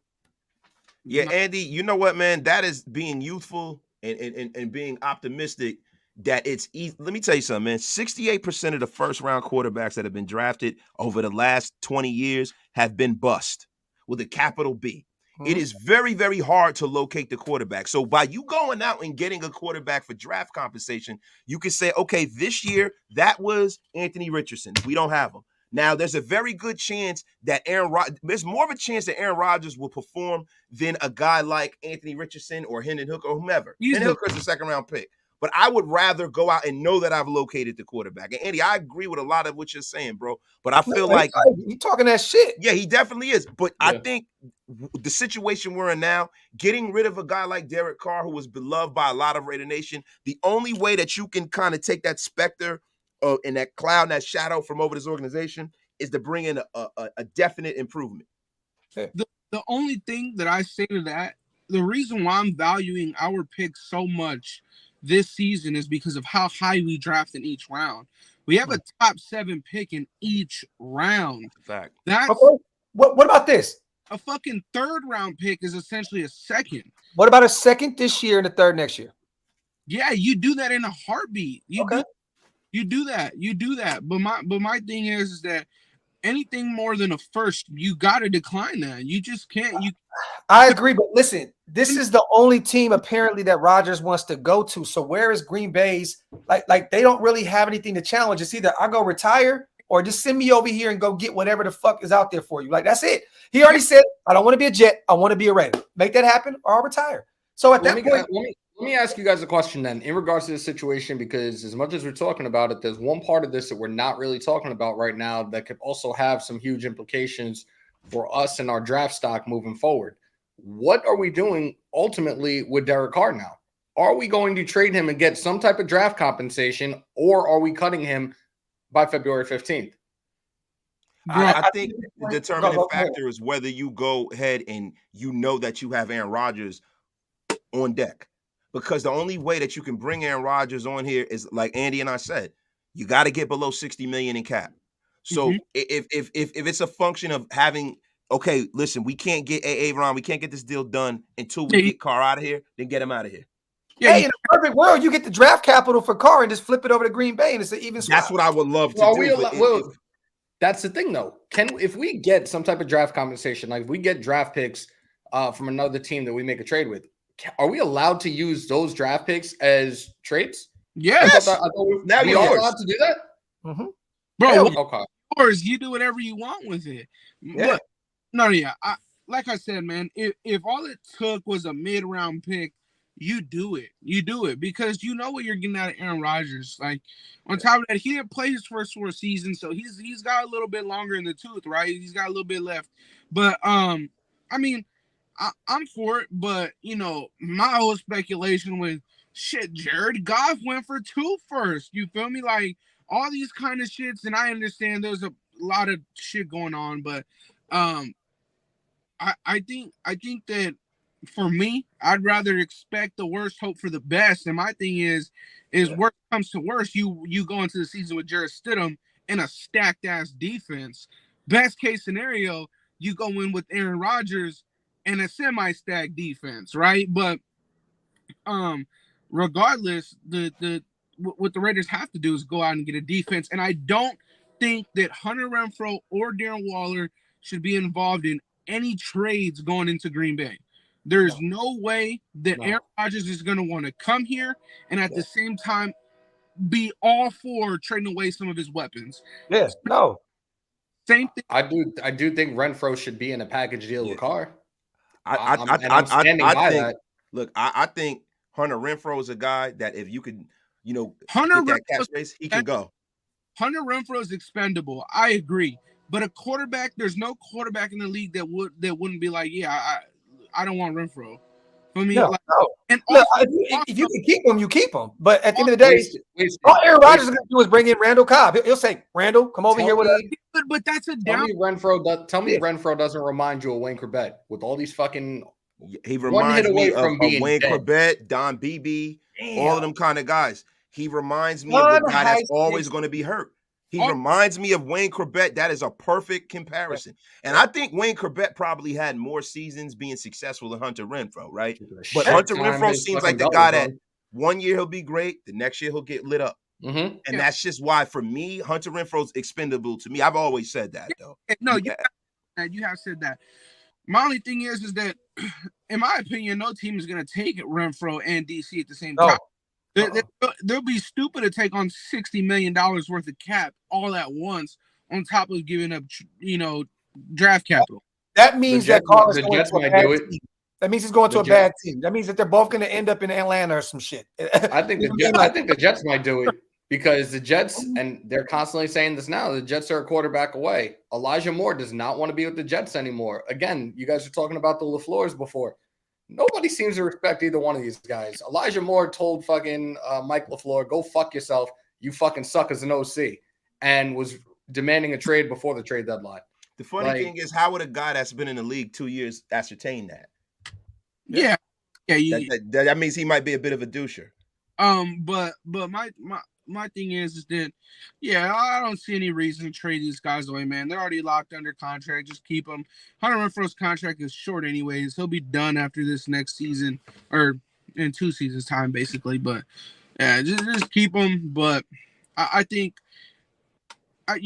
Yeah, Andy, you know what, man? That is being youthful and being optimistic that it's easy. Let me tell you something, man. 68% of the first-round quarterbacks that have been drafted over the last 20 years have been bust with a capital B. It is very, very hard to locate the quarterback. So by you going out and getting a quarterback for draft compensation, you can say, okay, this year that was Anthony Richardson. We don't have him. Now, there's a very good chance that there's more of a chance that Aaron Rodgers will perform than a guy like Anthony Richardson or Hendon Hooker or whomever. Hendon Hooker's a second-round pick. But I would rather go out and know that I've located the quarterback. And Andy, I agree with a lot of what you're saying, bro. But I feel like you talking that shit. Yeah, he definitely is. But I think the situation we're in now, getting rid of a guy like Derek Carr, who was beloved by a lot of Raider Nation, the only way that you can kind of take that specter and that cloud, that shadow from over this organization is to bring in a definite improvement. The only thing that I say to that, the reason why I'm valuing our pick so much this season is because of how high we draft in each round. We have a top 7 pick in each round. Fact. That's okay. What about this? A fucking 3rd round pick is essentially a second. What about a second this year and a 3rd next year? Yeah, you do that in a heartbeat. You do that. But my thing is that anything more than a first, you got to decline that. You just can't. I agree, but listen, this is the only team apparently that Rodgers wants to go to. So where is Green Bay's? Like they don't really have anything to challenge. It's either I go retire or just send me over here and go get whatever the fuck is out there for you. Like that's it. He already said, I don't want to be a Jet. I want to be a Raider. Make that happen or I'll retire. So at that point, let me ask you guys a question then in regards to this situation, because as much as we're talking about it, there's one part of this that we're not really talking about right now that could also have some huge implications for us and our draft stock moving forward. What are we doing ultimately with Derek Carr now? Are we going to trade him and get some type of draft compensation, or are we cutting him by February 15th? I think the determining factor is whether you go ahead and you know that you have Aaron Rodgers on deck. Because the only way that you can bring Aaron Rodgers on here is, like Andy and I said, you got to get below $60 million in cap. So if it's a function of having, okay, listen, we can't get Aaron, we can't get this deal done until we get Carr out of here, then get him out of here. Yeah, in a perfect world, you get the draft capital for Carr and just flip it over to Green Bay, and it's an even swap. That's what I would love to do. That's the thing, though. If we get some type of draft compensation, like if we get draft picks from another team that we make a trade with, are we allowed to use those draft picks as trades? Yes. Now we are allowed to do that? Mm-hmm. Bro, okay. Of course, you do whatever you want with it. Yeah. Like I said, man, if all it took was a mid-round pick, you do it. You do it because you know what you're getting out of Aaron Rodgers. Like, on top of that, he didn't play his first 4 seasons, so he's got a little bit longer in the tooth, right? He's got a little bit left. But, I mean, I'm for it, but, you know, my whole speculation was, shit, Jared Goff went for 2 first. You feel me? Like, all these kind of shits, and I understand there's a lot of shit going on, but I think that for me, I'd rather expect the worst, hope for the best. And my thing is worst comes to worst, you go into the season with Jarrett Stidham in a stacked ass defense. best case scenario, you go in with Aaron Rodgers and a semi-stacked defense, right? But regardless, what the Raiders have to do is go out and get a defense, and I don't think that Hunter Renfrow or Darren Waller should be involved in any trades going into Green Bay. There's no way that Aaron Rodgers is going to want to come here and at the same time be all for trading away some of his weapons. Yes, no. Same thing. I do think Renfrow should be in a package deal with Carr. I think. Look, I think Hunter Renfrow is a guy that if you could, Hunter get that cap space, he can go. Hunter Renfrow is expendable. I agree, but a quarterback, there's no quarterback in the league that wouldn't be like, yeah, I don't want Renfrow. For me, no. And look, if you can keep him, you keep him. But at the end of the day, all Aaron Rodgers is going to do is bring in Randall Cobb. He'll say, Randall, come over here with us. But that's a Tell down. me Renfrow doesn't remind you of Wayne Corbett with all these fucking. He reminds me of Wayne dead. Corbett, Don Beebe, all of them kind of guys. He reminds me of the guy that's always going to be hurt. He reminds me of Wayne Corbett. That is a perfect comparison. And I think Wayne Corbett probably had more seasons being successful than Hunter Renfrow, right? But Hunter Renfrow seems like the guy that 1 year he'll be great, the next year he'll get lit up. Mm-hmm. And that's just why, for me, Hunter Renfrow's expendable to me. I've always said that, though. No, you have said that. My only thing is that, in my opinion, no team is going to take Renfrow and DC at the same time. They'll be stupid to take on $60 million worth of cap all at once on top of giving up, draft capital. That means that Carr is going Jets to a might bad do it. team. That means he's going to a bad team. That means that they're both going to end up in Atlanta or some shit. I think the Jets might do it because the Jets, and they're constantly saying this now, the Jets are a quarterback away. Elijah Moore does not want to be with the Jets anymore. Again, you guys were talking about the LaFleurs before. Nobody seems to respect either one of these guys. Elijah Moore told fucking Mike LaFleur, go fuck yourself. You fucking suck as an OC, and was demanding a trade before the trade deadline. The funny thing is, how would a guy that's been in the league 2 years ascertain that? Yeah. That means he might be a bit of a doucher. But my thing is that, I don't see any reason to trade these guys away, man. They're already locked under contract. Just keep them. Hunter Renfrow's contract is short anyways. He'll be done after this next season, or in 2 seasons' time, basically. But just keep him. But I think a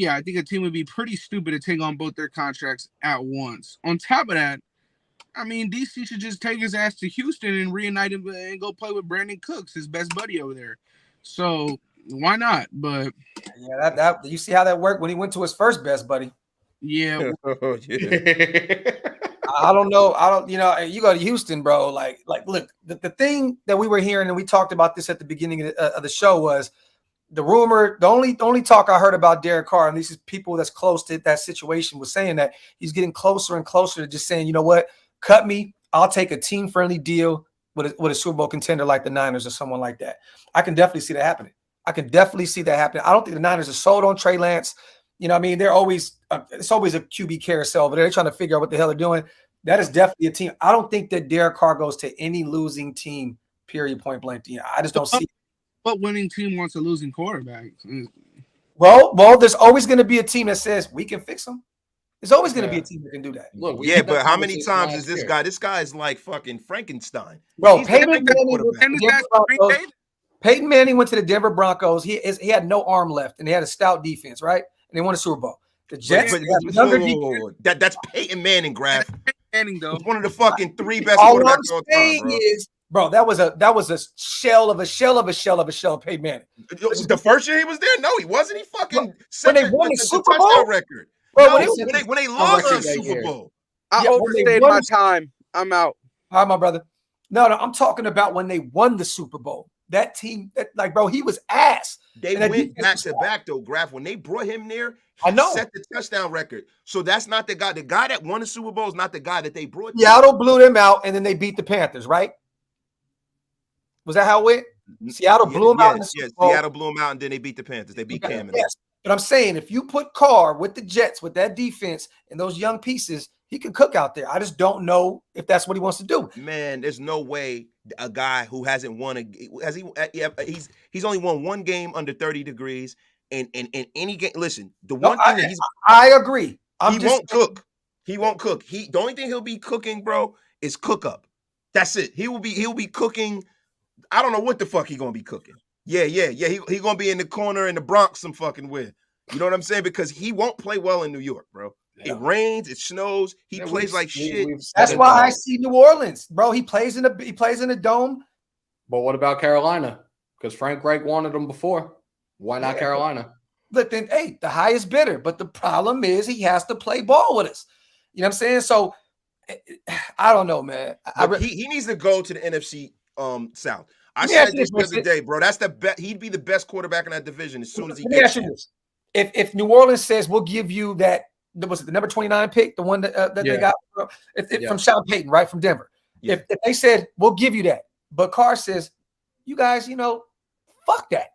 team would be pretty stupid to take on both their contracts at once. On top of that, I mean, DC should just take his ass to Houston and reunite him and go play with Brandon Cooks, his best buddy over there. So why not? But that you see how that worked when he went to his first best buddy. Yeah. I don't know. You go to Houston, bro. Like, look, the thing that we were hearing, and we talked about this at the beginning of the show, was the rumor. The only talk I heard about Derek Carr, and these is people that's close to that situation, was saying that he's getting closer and closer to just saying, you know what, cut me. I'll take a team-friendly deal with a Super Bowl contender like the Niners or someone like that. I can definitely see that happening. I don't think the Niners are sold on Trey Lance. You know what I mean? They're always it's always a QB carousel, but they're trying to figure out what the hell they're doing. That is definitely a team. I don't think that Derek Carr goes to any losing team, period, point blank. I just don't see it. What winning team wants a losing quarterback? Well, there's always going to be a team that says we can fix them. There's always going to be a team that can do that. Look, but how many times is this guy? This guy is like fucking Frankenstein. Bro, Peyton Manning went to the Denver Broncos. He had no arm left, and they had a stout defense, right? And they won a Super Bowl. The Jets, that's Peyton Manning, Graphk. Manning, though, one of the fucking 3 best quarterbacks of all time, bro. That was a shell of a shell of Peyton Manning. The first year he was there, no, he wasn't. He fucking when they won the Super Bowl touchdown record. Bro, when they lost the Super Bowl. I overstayed my time. I'm out. All right, my brother. No, I'm talking about when they won the Super Bowl. That team, bro, he was ass. They went back to back, though, Graphk. When they brought him there, I know, set the touchdown record. So that's not the guy. The guy that won the Super Bowl is not the guy that they brought. Seattle blew them out, and then they beat the Panthers, right? Was that how it went? Seattle blew them out in the Super Bowl. Seattle blew them out, and then they beat the Panthers. They beat Cam. Yes. But I'm saying, if you put Carr with the Jets, with that defense and those young pieces, he can cook out there. I just don't know if that's what he wants to do. Man, there's no way a guy who hasn't won he's only won 1 game under 30 degrees in any game. Listen, the one thing that I agree. He won't cook. He won't cook. The only thing he'll be cooking, bro, is cook up. That's it. He'll be cooking. I don't know what the fuck he gonna be cooking. Yeah. He gonna be in the corner in the Bronx some fucking where. You know what I'm saying? Because he won't play well in New York, bro. Yeah. It rains, it snows. He plays like shit. That's why I see New Orleans, bro. He plays in a dome. But what about Carolina? Because Frank Reich wanted him before. Why not Carolina? But then, hey, the highest bidder. But the problem is he has to play ball with us. You know what I'm saying? So I don't know, man. He needs to go to the NFC South. I said this the other day, bro. That's the best. He'd be the best quarterback in that division as soon as he gets there. If New Orleans says we'll give you that, was it the number 29 pick, the one that they got from Sean Payton, right, from Denver? Yeah. If they said we'll give you that, but Carr says, you guys, fuck that.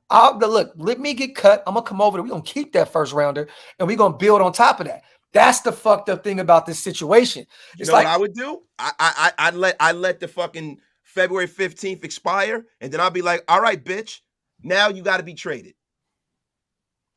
Look, let me get cut. I'm gonna come over there. We're gonna keep that first rounder and we're gonna build on top of that. That's the fucked up thing about this situation. It's like what I would do? I'd let the fucking February 15th expire, and then I'll be like, all right, bitch, now you got to be traded.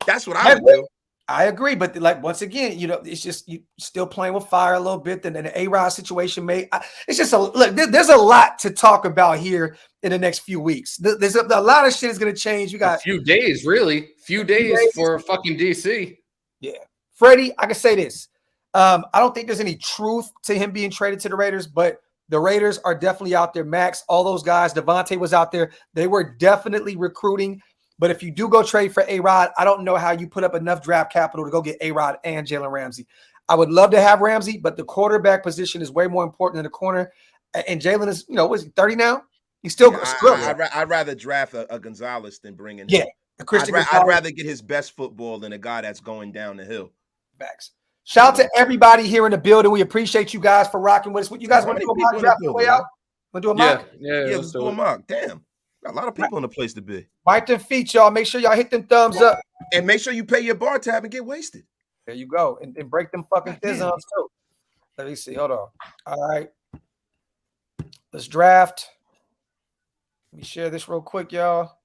That's what I would do. I agree, but like once again, it's just you still playing with fire a little bit. Then the A-Rod situation it's just there's a lot to talk about here in the next few weeks. There's a lot of shit is going to change. You got a few days, really. Few days for fucking DC. Yeah. Freddie, I can say this. I don't think there's any truth to him being traded to the Raiders, but the Raiders are definitely out there. Max, all those guys, Devontae was out there. They were definitely recruiting. But if you do go trade for A-Rod, I don't know how you put up enough draft capital to go get A-Rod and Jalen Ramsey. I would love to have Ramsey, but the quarterback position is way more important than the corner. And Jalen is, what is he, 30 now? He's still. I'd rather draft a Gonzalez than bring in. Yeah. I'd rather get his best football than a guy that's going down the hill. Facts. Shout out to everybody here in the building. We appreciate you guys for rocking with us. What you guys want to do a mock draft the way out? Want to do a mock? Yeah, let's do a mock. Damn. Got a lot of people in the place to be. Wipe them feet, y'all. Make sure y'all hit them thumbs up. And make sure you pay your bar tab and get wasted. There you go. And break them fucking thizzums too. Let me see. Hold on. All right. Let's draft. Let me share this real quick, y'all.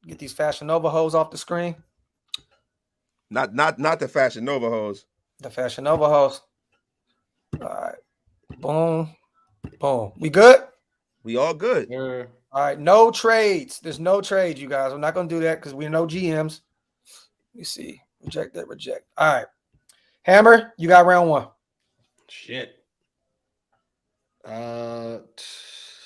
Get these Fashion Nova hoes off the screen. Not the Fashion Nova hoes. The Fashion Nova hoes. All right. Boom. Boom. We good? We all good. Yeah. All right. No trades. There's no trades, you guys. I'm not going to do that because we're no GMs. Let me see. Reject that. Reject. All right. Hammer, you got round one. Shit. And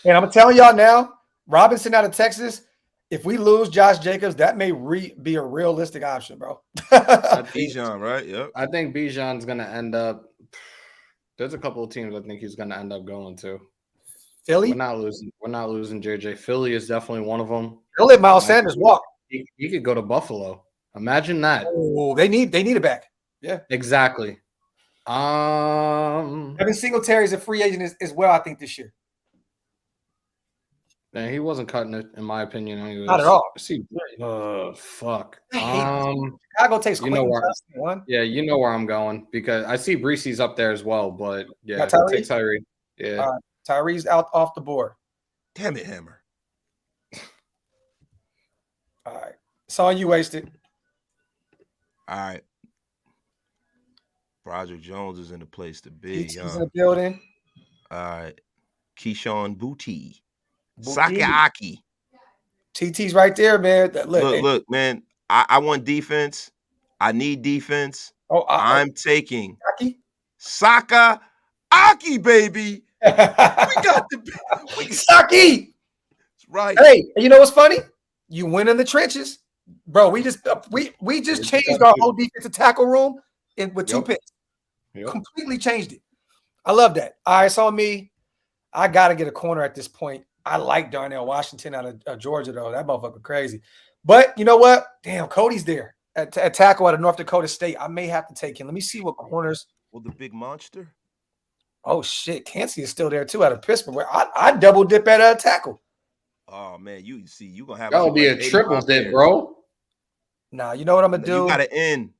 I'm telling y'all now, Robinson out of Texas, if we lose Josh Jacobs, that may be a realistic option, bro. Bijan, right? Yep. I think Bijan's going to end up – there's a couple of teams I think he's going to end up going to. Philly? We're not losing JJ. Philly is definitely one of them. They'll let Miles Sanders walk. He could go to Buffalo. Imagine that. Oh, they need it back. Yeah. Exactly. Evan Singletary's a free agent as well, I think, this year. Man, he wasn't cutting it, in my opinion. Anyways. Not at all. Fuck. Chicago takes you know where, yeah, you know where I'm going because I see Breezy's up there as well, but yeah, take Tyree. Yeah. Tyree's out off the board. Damn it, Hammer. All right. Saw you wasted. All right. Broderick Jones is in the place to be. He's in the building. All right. Keyshawn Booty. Sakiaki. TT's right there, man. Look, man. I want defense. I need defense. I'm taking Sakiaki, baby. We got the Saki. That's right. Hey, you know what's funny? You win in the trenches, bro. We just changed our whole defensive tackle room with two picks. Yep. Completely changed it. I love that. All right, so me, I gotta get a corner at this point. I like Darnell Washington out of Georgia, though. That motherfucker crazy. But you know what? Damn, Cody's there at tackle out of North Dakota State. I may have to take him. Let me see what corners. Well, the big monster. Oh shit, Cansey is still there too out of Pittsburgh. I double dip at tackle. Oh man, you gonna have that'll be a triple dip, bro. Nah, you know what I'm gonna do? You gotta end.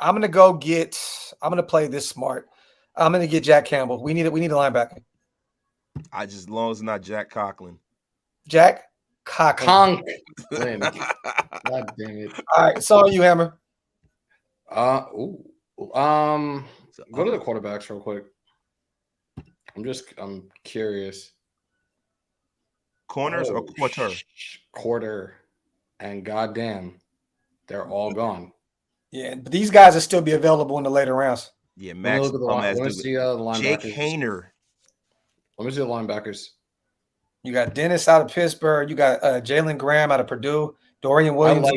I'm gonna play this smart. I'm gonna get Jack Campbell. We need a linebacker. As long as it's not Jack Conklin. Jack Conklin. God damn it. All right, it's on you, Hammer. Go to the quarterbacks real quick. I'm curious. Corners or quarter? Quarter, and goddamn, they're all gone. Yeah, but these guys will still be available in the later rounds. Yeah, Let me Max. look at the line. Let me see the linebackers. Jake Hayner. Let me see the linebackers. You got Dennis out of Pittsburgh. You got Jalen Graham out of Purdue. Dorian Williams.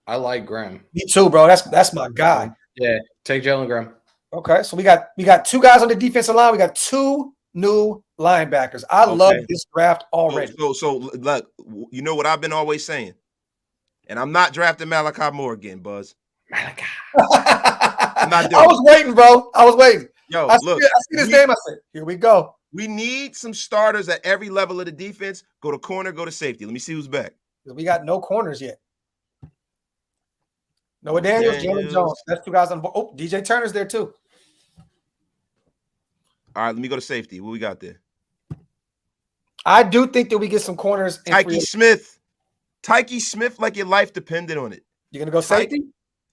I like Graham. Me too, bro. That's my guy. Yeah, take Jalen Graham. Okay, so we got two guys on the defensive line. We got two new linebackers. I love this draft already. So look, you know what I've been always saying, and I'm not drafting Malachi Moore again, Buzz. Malachi. I was waiting, bro. I was waiting. Yo, I look, see this name. I said, here we go. We need some starters at every level of the defense. Go to corner, go to safety. Let me see who's back. We got no corners yet. Noah Daniels, Jalen Jones. That's two guys on board. Oh, DJ Turner's there too. All right, let me go to safety. What we got there? I do think that we get some corners. Tyke Smith. Tyke Smith, like your life depended on it. You're going to go safety?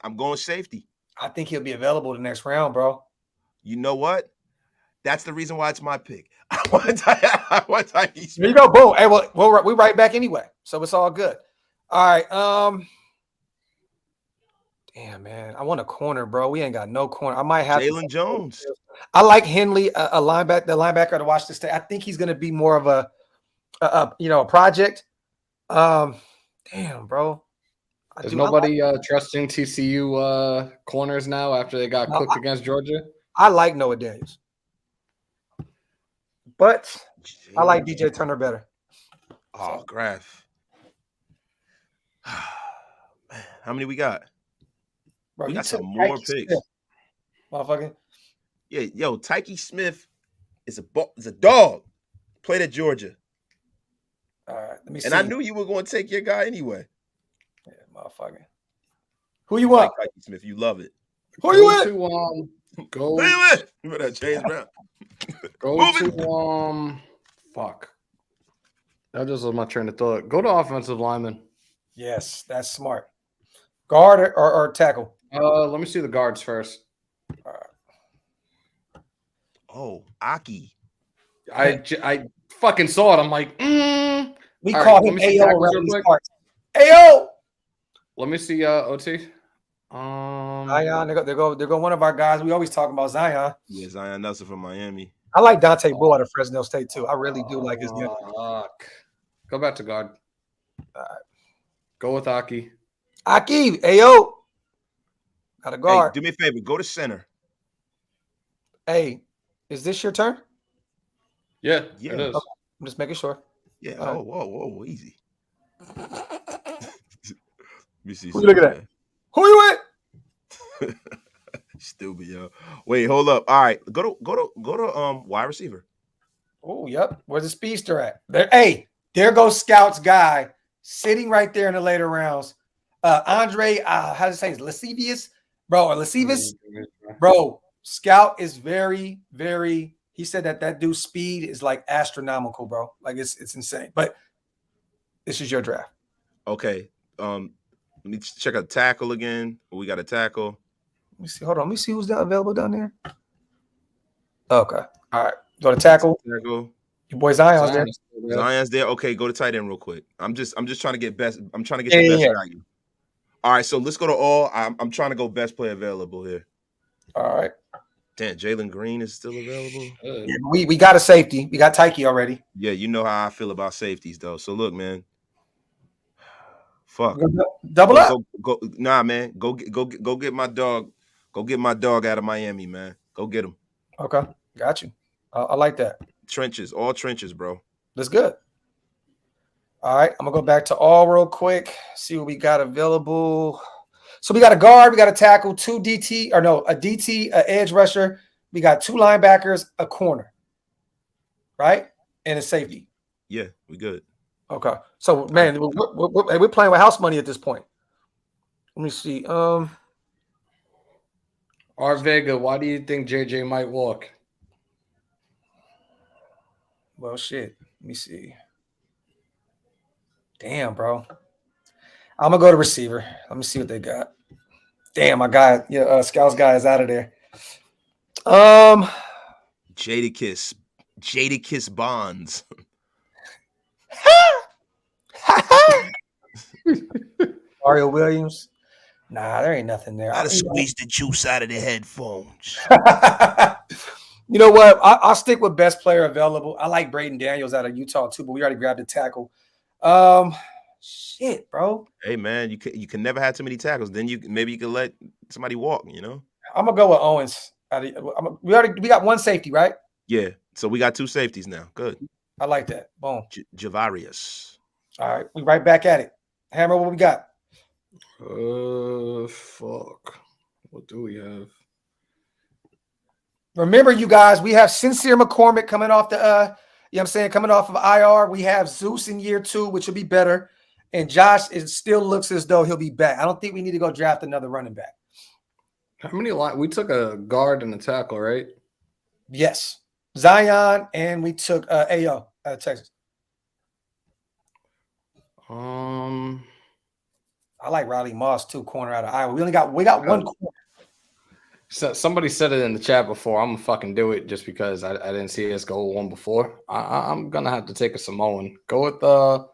I'm going safety. I think he'll be available the next round, bro. You know what? That's the reason why it's my pick. I want Tyke Smith. There you go. Boom. Hey, well, we're right back anyway, so it's all good. All right. Damn, man. I want a corner, bro. We ain't got no corner. I might have Jalen Jones. I like Henley, the linebacker to Washington State. I think he's going to be more of a project. Damn, bro. Is nobody trusting TCU corners now after they got cooked against Georgia? I like Noah Daniels, but I like DJ Turner better. Oh, Graphk. Man, how many we got? Bro, we got some more picks. Motherfucker. Yeah, yo, Tyke Smith is a dog. Played at Georgia. All right, let me see. And I knew you were going to take your guy anyway. Yeah, motherfucker. Who you want? Like Tyke Smith, you love it. Who you with? Who you with? Remember that James Brown? Fuck. That just was my train of thought. Go to offensive lineman. Yes, that's smart. Guard or tackle? Let me see the guards first. Oh, Aki. I fucking saw it. I'm like, we call him AO around these parts. AO. Let me see OT. Zion, they're going one of our guys. We always talk about Zion. Yeah, Zion Nelson from Miami. I like Dante Bull out of Fresno State too. I really do like his game. Go back to guard. Go with Aki. Aki, AO. Got a guard. Hey, do me a favor. Go to center. Hey, is this your turn? Yeah, it is. Okay. I'm just making sure. Yeah. Whoa, easy. Let me see. Who you looking at? Who you with? Stupid, yo. Wait, hold up. All right, go to wide receiver. Oh, yep. Where's the speedster at? There goes Scout's guy sitting right there in the later rounds. Andre, how to say it? Lascivious, bro, or Lascivious, bro. Scout is very, very. He said that dude's speed is like astronomical, bro. Like it's insane. But this is your draft. Okay. Let me check a tackle again. We got a tackle. Let me see. Hold on. Let me see who's available down there. Okay. All right. Go to tackle. Your boy Zion's there. Zion's there. Okay, go to tight end real quick. I'm just trying to get best. I'm trying to get the best value. All right, so let's go to all. I'm trying to go best play available here. All right. Damn, Jalen Green is still available. Yeah, we got a safety. We got Tyke already. Yeah, you know how I feel about safeties though. So look, man. Fuck. Double up. Go, nah, man. Go get my dog. Go get my dog out of Miami, man. Go get him. Okay, got you. I like that. Trenches, all trenches, bro. That's good. All right, I'm gonna go back to all real quick. See what we got available. So we got a guard, we got a tackle, a DT, an edge rusher. We got two linebackers, a corner, right, and a safety. Yeah, we good. Okay, so man, we're playing with house money at this point. Let me see. Vega, why do you think JJ might walk? Well, shit. Let me see. Damn, bro. I'm gonna go to receiver. Let me see what they got. Damn, my guy, Scouts guy is out of there. Jadakiss Bonds. Mario Williams. Nah, there ain't nothing there. Gotta squeeze the juice out of the headphones. You know what? I'll stick with best player available. I like Braden Daniels out of Utah too, but we already grabbed a tackle. Shit, bro. Hey man, you can never have too many tackles. Then maybe you can let somebody walk. You know. I'm gonna go with Owens. We got one safety, right? Yeah. So we got two safeties now. Good. I like that. Boom. Javarius. All right, we right back at it. Hammer, what we got? Fuck. What do we have? Remember, you guys, we have Sincere McCormick coming off the coming off of IR. We have Zeus in year 2, which will be better. And Josh, it still looks as though he'll be back. I don't think we need to go draft another running back. How many we took a guard and a tackle, right? Yes. Zion, and we took AO out of Texas. I like Riley Moss too, corner out of Iowa. We got one corner. So somebody said it in the chat before. I'm gonna fucking do it just because I didn't see us go one before. I'm gonna have to take a Samoan. Go with the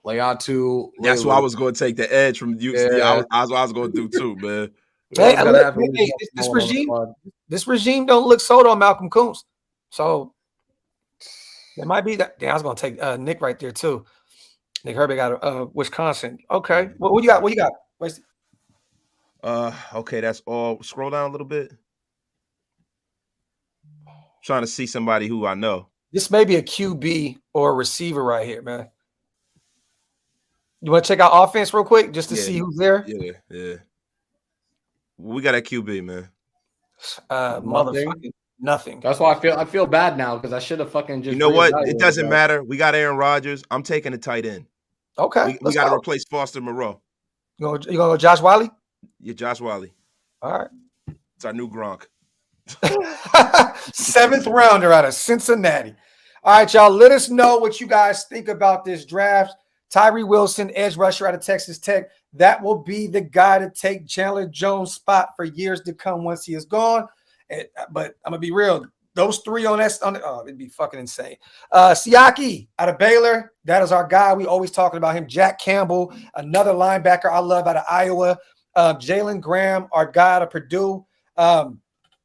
Leatu. That's why I was going to take the edge from you. Yeah, I was going to do too, man. This regime don't look sold on Malcolm Coons, so it might be that. Damn, I was going to take Nick right there too. Nick Herbig out of Wisconsin. Okay, what you got? What you got? Okay, that's all. Scroll down a little bit. Trying to see somebody who I know. This may be a QB or a receiver right here, man. You want to check out offense real quick just to see who's there? Yeah. We got a QB, man. Motherfucking nothing. That's why I feel bad now because I should have fucking just. You know what? It doesn't matter. We got Aaron Rodgers. I'm taking a tight end. Okay. We got to replace Foster Moreau. You gonna go Josh Wiley? Yeah, Josh Wiley. All right. It's our new Graphk. 7th rounder out of Cincinnati. All right, y'all. Let us know what you guys think about this draft. Tyree Wilson, edge rusher out of Texas Tech. That will be the guy to take Chandler Jones' spot for years to come once he is gone. But I'm gonna be real. Those three it'd be fucking insane. Siaki out of Baylor. That is our guy. We always talking about him. Jack Campbell, another linebacker I love out of Iowa. Jalen Graham, our guy out of Purdue.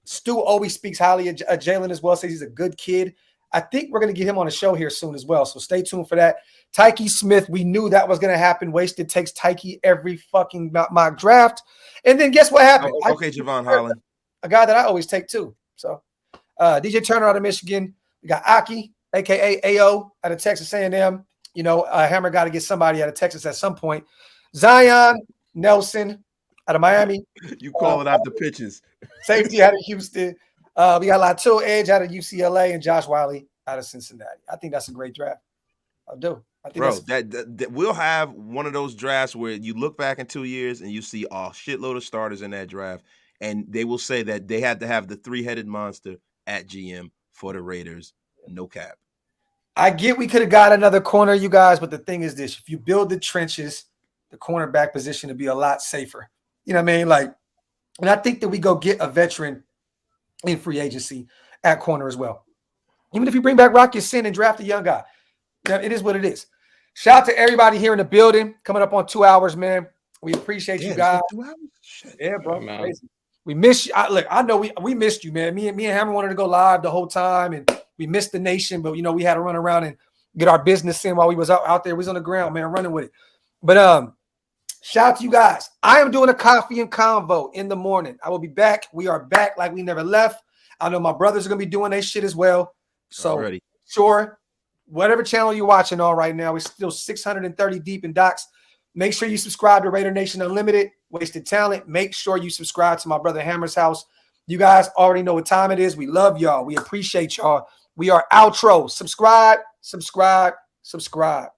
Stu always speaks highly of Jalen as well, says he's a good kid. I think we're going to get him on a show here soon as well, so stay tuned for that. Tyke Smith, we knew that was going to happen. Wasted takes Tyke every fucking mock draft. And then guess what happened? Okay, Javon Holland. A guy that I always take too. So DJ Turner out of Michigan. We got Aki, a.k.a. AO out of Texas A&M. Hammer got to get somebody out of Texas at some point. Zion Nelson out of Miami. You call it out the pitches. Safety out of Houston. We got Lato Edge out of UCLA and Josh Wiley out of Cincinnati. I think that's a great draft. I do. I think that we'll have one of those drafts where you look back in 2 years and you see a shitload of starters in that draft, and they will say that they had to have the 3-headed monster at GM for the Raiders. No cap. I get we could have got another corner, you guys, but the thing is this: if you build the trenches, the cornerback position to be a lot safer. You know what I mean? And I think that we go get a veteran in free agency at corner as well. Even if you bring back Rocky Sin and draft a young guy, it is what it is. Shout out to everybody here in the building. Coming up on 2 hours, man. We appreciate you guys. 2 hours? Shit. Yeah, bro. Crazy. We miss you. I know we missed you, man. Me and Hammer wanted to go live the whole time, and we missed the nation, but we had to run around and get our business in while we was out there. We was on the ground, man, running with it. But shout out to you guys. I am doing a coffee and convo in the morning. I will be back. We are back like we never left. I know my brothers are gonna be doing their shit as well. So sure, whatever channel you're watching on right now, we're still 630 deep in docs. Make sure you subscribe to Raider Nation Unlimited, Wasted Talent. Make sure you subscribe to my brother Hammers.House. You guys already know what time it is. We love y'all. We appreciate y'all. We are outro. Subscribe, subscribe, subscribe.